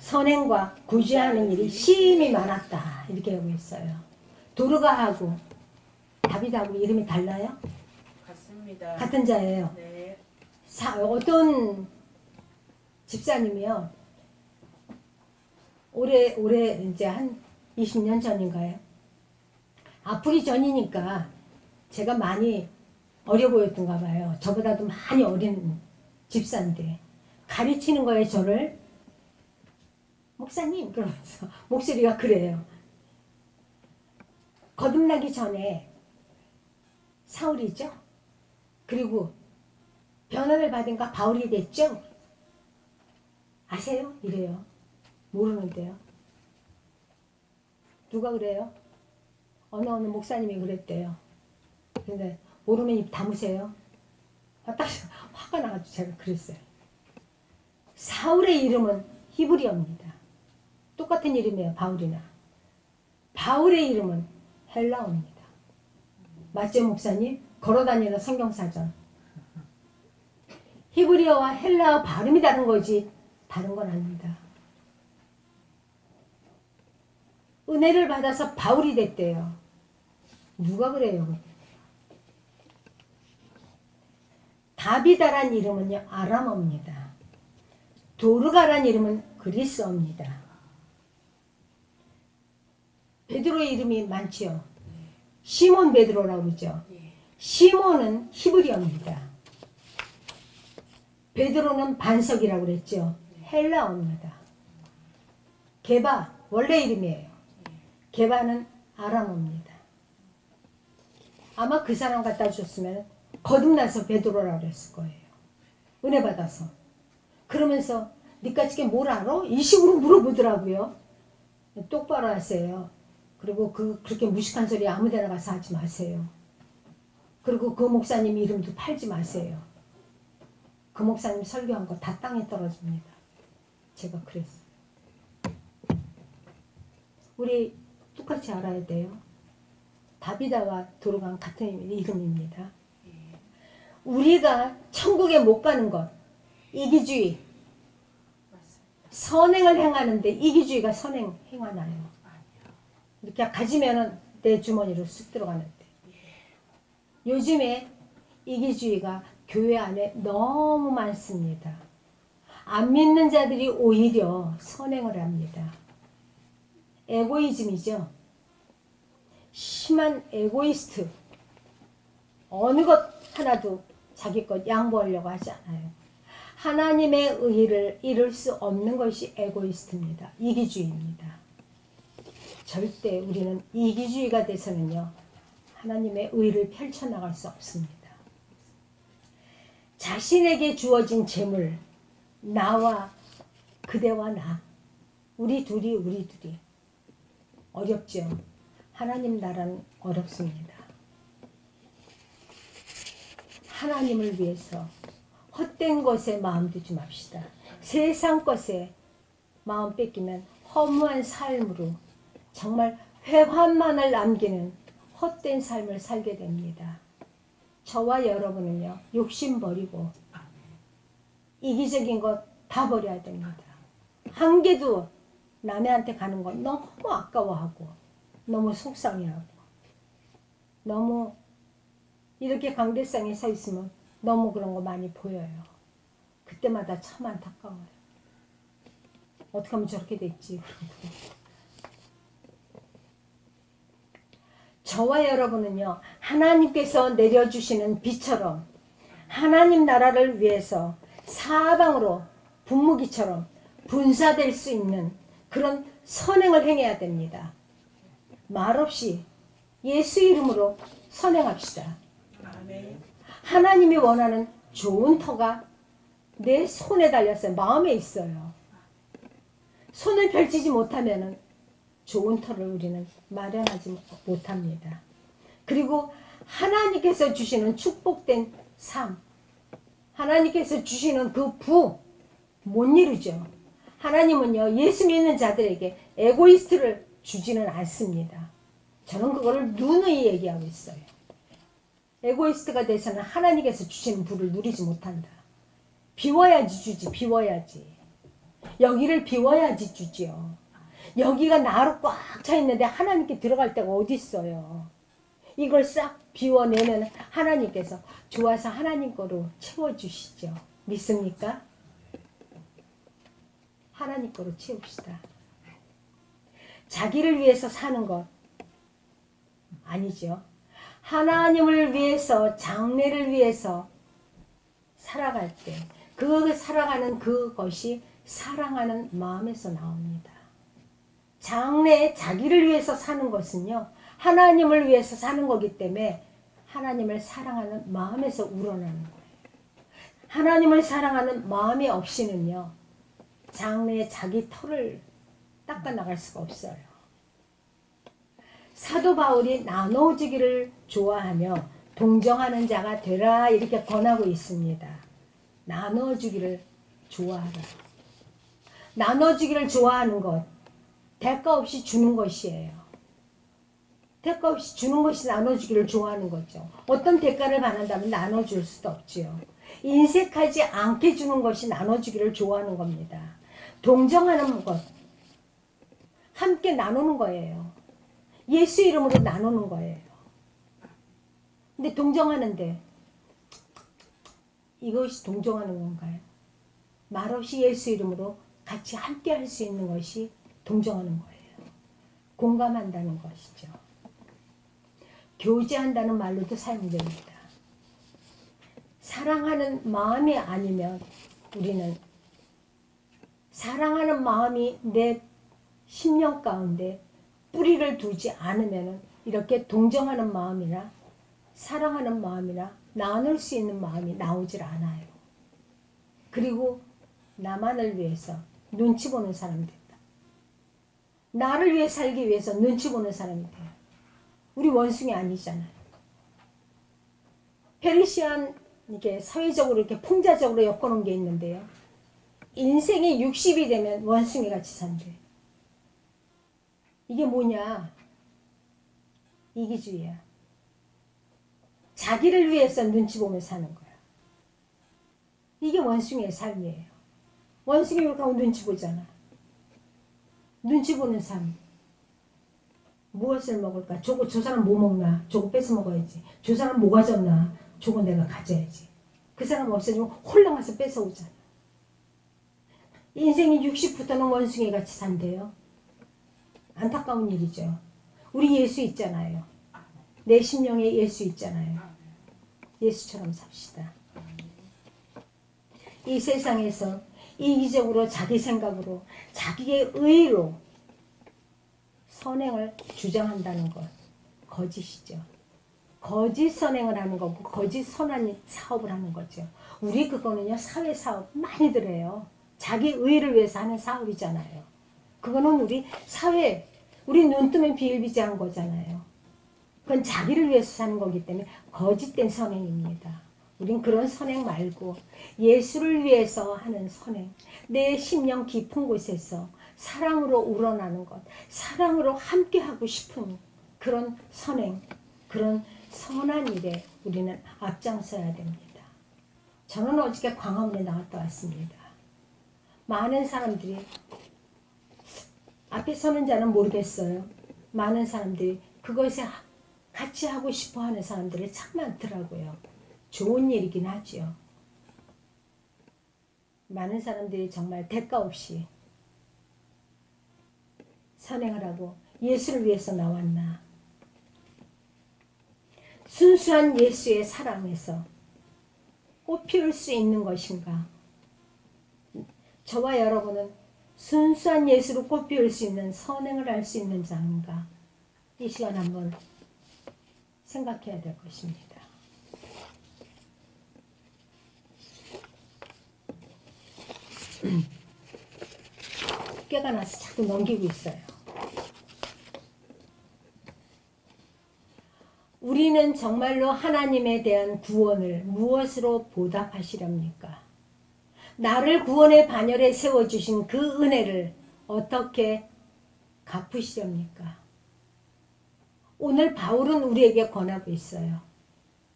Speaker 1: 선행과 구제하는 일이 심히 많았다. 이렇게 하고 있어요. 도르가하고 다비다하고 이름이 달라요?
Speaker 3: 같습니다.
Speaker 1: 같은 자예요.
Speaker 3: 네.
Speaker 1: 어떤 집사님이요. 올해 이제 한 20년 전인가요? 아프기 전이니까 제가 많이 어려 보였던가 봐요. 저보다도 많이 어린 집사인데 가르치는 거예요, 저를. 목사님 그러면서 목소리가 그래요. 거듭나기 전에 사울이죠. 그리고 변화를 받은가 바울이 됐죠. 아세요? 이래요. 모르는데요. 누가 그래요? 어느 목사님이 그랬대요. 근데 모르면 입 다무세요. 딱 화가 나가지고 제가 그랬어요. 사울의 이름은 히브리어입니다. 똑같은 이름이에요. 바울이나. 바울의 이름은 헬라어입니다. 맞죠, 목사님? 걸어다니는 성경사전. 히브리어와 헬라어 발음이 다른 거지 다른 건 아닙니다. 은혜를 받아서 바울이 됐대요. 누가 그래요? 다비다란 이름은요 아람어입니다. 도르가란 이름은 그리스어입니다. 베드로의 이름이 많지요. 시몬 베드로라고 그러죠. 시몬은 히브리어입니다. 베드로는 반석이라고 그랬죠. 헬라어입니다. 게바 원래 이름이에요. 게바는 아람어입니다. 아마 그 사람 갖다 줬으면 거듭나서 베드로라고 그랬을 거예요. 은혜 받아서. 그러면서 니까지게 뭘 알아? 이 식으로 물어보더라고요. 똑바로 하세요. 그리고 그렇게 무식한 소리 아무 데나 가서 하지 마세요. 그리고 그 목사님 이름도 팔지 마세요. 그 목사님 설교한 거 다 땅에 떨어집니다. 제가 그랬어요. 우리 똑같이 알아야 돼요. 다비다와 도로강 같은 이름입니다. 우리가 천국에 못 가는 것, 이기주의, 선행을 행하는데 이기주의가 선행 행하나요? 이렇게 가지면은 내 주머니로 쑥 들어가는데. 요즘에 이기주의가 교회 안에 너무 많습니다. 안 믿는 자들이 오히려 선행을 합니다. 에고이즘이죠. 심한 에고이스트. 어느 것 하나도 자기 것 양보하려고 하지 않아요. 하나님의 의를 이룰 수 없는 것이 에고이스트입니다. 이기주의입니다. 절대 우리는 이기주의가 돼서는요, 하나님의 의를 펼쳐나갈 수 없습니다. 자신에게 주어진 재물, 나와 그대와 나, 우리 둘이 어렵죠. 하나님 나라는 어렵습니다. 하나님을 위해서 헛된 것에 마음 두지 맙시다. 세상 것에 마음 뺏기면 허무한 삶으로 정말 회환만을 남기는 헛된 삶을 살게 됩니다. 저와 여러분은요, 욕심 버리고 이기적인 것 다 버려야 됩니다. 한 개도 남한테 가는 건 너무 아까워하고 너무 속상해하고 너무 이렇게 강대상에 서 있으면 너무 그런 거 많이 보여요. 그때마다 참 안타까워요. 어떻게 하면 저렇게 됐지? 저와 여러분은요, 하나님께서 내려주시는 비처럼 하나님 나라를 위해서 사방으로 분무기처럼 분사될 수 있는 그런 선행을 행해야 됩니다. 말없이 예수 이름으로 선행합시다. 하나님이 원하는 좋은 터가 내 손에 달렸어요. 마음에 있어요. 손을 펼치지 못하면 좋은 터를 우리는 마련하지 못합니다. 그리고 하나님께서 주시는 축복된 삶, 하나님께서 주시는 그 부 못 이루죠. 하나님은요, 예수 믿는 자들에게 에고이스트를 주지는 않습니다. 저는 그거를 누누이 얘기하고 있어요. 에고이스트가 돼서는 하나님께서 주시는 부를 누리지 못한다. 비워야지 주지, 비워야지. 여기를 비워야지 주지요. 여기가 나로 꽉 차 있는데 하나님께 들어갈 데가 어디 있어요. 이걸 싹 비워내면 하나님께서 좋아서 하나님 거로 채워주시죠. 믿습니까? 하나님 거로 채웁시다. 자기를 위해서 사는 것 아니죠. 하나님을 위해서, 장래를 위해서 살아갈 때 그 살아가는 그것이 사랑하는 마음에서 나옵니다. 장래에 자기를 위해서 사는 것은요, 하나님을 위해서 사는 거기 때문에 하나님을 사랑하는 마음에서 우러나는 거예요. 하나님을 사랑하는 마음이 없이는요, 장래에 자기 털을 닦아 나갈 수가 없어요. 사도 바울이 나눠주기를 좋아하며 동정하는 자가 되라 이렇게 권하고 있습니다. 나눠주기를 좋아하라. 나눠주기를 좋아하는 것, 대가 없이 주는 것이에요. 대가 없이 주는 것이 나눠주기를 좋아하는 거죠. 어떤 대가를 받는다면 나눠줄 수도 없지요. 인색하지 않게 주는 것이 나눠주기를 좋아하는 겁니다. 동정하는 것, 함께 나누는 거예요. 예수 이름으로 나누는 거예요. 근데 동정하는데 이것이 동정하는 건가요? 말없이 예수 이름으로 같이 함께 할 수 있는 것이 동정하는 거예요. 공감한다는 것이죠. 교제한다는 말로도 사용됩니다. 사랑하는 마음이 아니면 우리는 사랑하는 마음이 내 심령 가운데 뿌리를 두지 않으면 이렇게 동정하는 마음이나 사랑하는 마음이나 나눌 수 있는 마음이 나오질 않아요. 그리고 나만을 위해서 눈치 보는 사람이 됐다. 나를 위해 살기 위해서 눈치 보는 사람이 돼요. 우리 원숭이 아니잖아요. 페르시안 이게 사회적으로 이렇게 풍자적으로 엮어놓은 게 있는데요. 인생이 60이 되면 원숭이 같이 산대. 이게 뭐냐? 이기주의야. 자기를 위해서 눈치 보며 사는 거야. 이게 원숭이의 삶이에요. 원숭이 이렇게 하면 눈치 보잖아. 눈치 보는 삶. 무엇을 먹을까? 저 사람 뭐 먹나? 저거 뺏어 먹어야지. 저 사람 뭐 가졌나? 저거 내가 가져야지. 그 사람 없어지면 홀랑 와서 뺏어오잖아. 인생이 60부터는 원숭이 같이 산대요. 안타까운 일이죠. 우리 예수 있잖아요. 내 심령에 예수 있잖아요. 예수처럼 삽시다. 이 세상에서 이기적으로 자기 생각으로 자기의 의로 선행을 주장한다는 것 거짓이죠. 거짓 선행을 하는 거고 거짓 선한 사업을 하는 거죠. 우리 그거는요 사회사업 많이들 해요. 자기 의를 위해서 하는 사업이잖아요. 그거는 우리 사회 우리 눈 뜨면 비일비재한 거잖아요. 그건 자기를 위해서 사는 거기 때문에 거짓된 선행입니다. 우린 그런 선행 말고 예수를 위해서 하는 선행, 내 심령 깊은 곳에서 사랑으로 우러나는 것, 사랑으로 함께하고 싶은 그런 선행, 그런 선한 일에 우리는 앞장서야 됩니다. 저는 어저께 광화문에 나갔다 왔습니다. 많은 사람들이 앞에 서는 자는 모르겠어요. 많은 사람들이 그것에 같이 하고 싶어 하는 사람들이 참 많더라고요. 좋은 일이긴 하죠. 많은 사람들이 정말 대가 없이 선행을 하고 예수를 위해서 나왔나. 순수한 예수의 사랑에서 꽃피울 수 있는 것인가. 저와 여러분은 순수한 예수로 꽃피울 수 있는 선행을 할 수 있는 자인가. 이 시간 한번 생각해야 될 것입니다. 깨가 나서 자꾸 넘기고 있어요. 우리는 정말로 하나님에 대한 구원을 무엇으로 보답하시렵니까? 나를 구원의 반열에 세워주신 그 은혜를 어떻게 갚으시렵니까? 오늘 바울은 우리에게 권하고 있어요.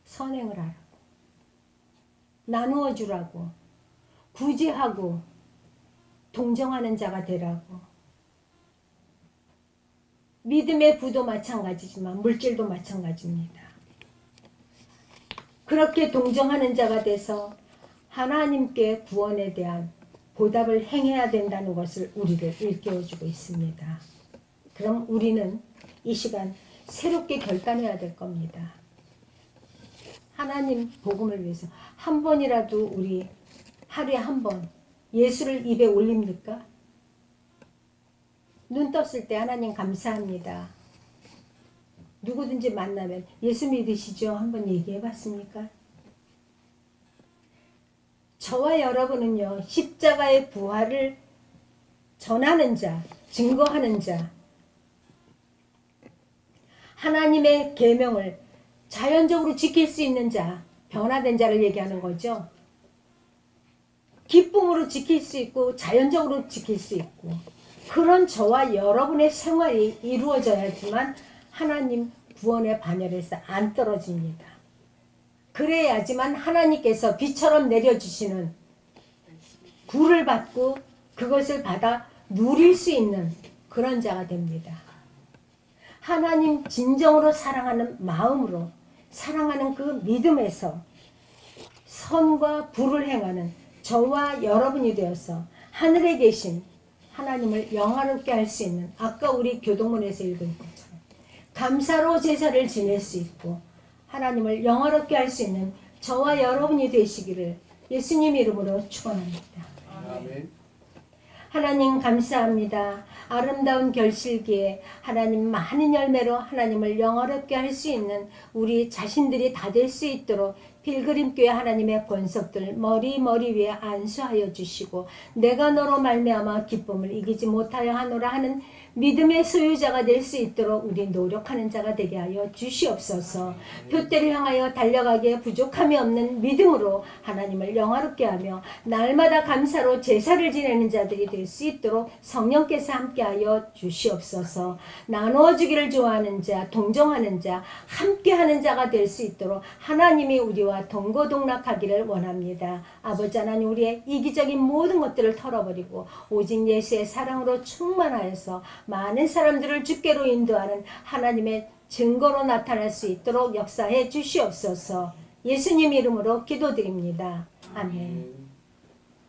Speaker 1: 선행을 하라고. 나누어 주라고. 구제하고 동정하는 자가 되라고. 믿음의 부도 마찬가지지만 물질도 마찬가지입니다. 그렇게 동정하는 자가 돼서 하나님께 구원에 대한 보답을 행해야 된다는 것을 우리를 일깨워주고 있습니다. 그럼 우리는 이 시간 새롭게 결단해야 될 겁니다. 하나님 복음을 위해서 한 번이라도 우리 하루에 한 번 예수를 입에 올립니까? 눈 떴을 때 하나님 감사합니다. 누구든지 만나면 예수 믿으시죠? 한번 얘기해 봤습니까? 저와 여러분은요, 십자가의 부활을 전하는 자, 증거하는 자, 하나님의 계명을 자연적으로 지킬 수 있는 자, 변화된 자를 얘기하는 거죠. 기쁨으로 지킬 수 있고 자연적으로 지킬 수 있고 그런 저와 여러분의 생활이 이루어져야지만 하나님 구원의 반열에서 안 떨어집니다. 그래야지만 하나님께서 비처럼 내려주시는 굴을 받고 그것을 받아 누릴 수 있는 그런 자가 됩니다. 하나님 진정으로 사랑하는 마음으로 사랑하는 그 믿음에서 선과 불을 행하는 저와 여러분이 되어서 하늘에 계신 하나님을 영화롭게 할 수 있는 아까 우리 교동문에서 읽은 것처럼 감사로 제사를 지낼 수 있고 하나님을 영화롭게 할 수 있는 저와 여러분이 되시기를 예수님 이름으로 축원합니다.
Speaker 4: 아멘.
Speaker 1: 하나님 감사합니다. 아름다운 결실기에 하나님 많은 열매로 하나님을 영화롭게 할 수 있는 우리 자신들이 다 될 수 있도록 필그림교회 하나님의 권속들 머리 위에 안수하여 주시고 내가 너로 말미암아 기쁨을 이기지 못하여 하노라 하는 믿음의 소유자가 될 수 있도록 우리 노력하는 자가 되게 하여 주시옵소서. 표대를 향하여 달려가기에 부족함이 없는 믿음으로 하나님을 영화롭게 하며 날마다 감사로 제사를 지내는 자들이 될 수 있도록 성령께서 함께하여 주시옵소서. 나누어 주기를 좋아하는 자, 동정하는 자, 함께하는 자가 될 수 있도록 하나님이 우리와 동고동락하기를 원합니다. 아버지 하나님, 우리의 이기적인 모든 것들을 털어버리고 오직 예수의 사랑으로 충만하여서 많은 사람들을 주께로 인도하는 하나님의 증거로 나타날 수 있도록 역사해 주시옵소서. 예수님 이름으로 기도드립니다. 아멘.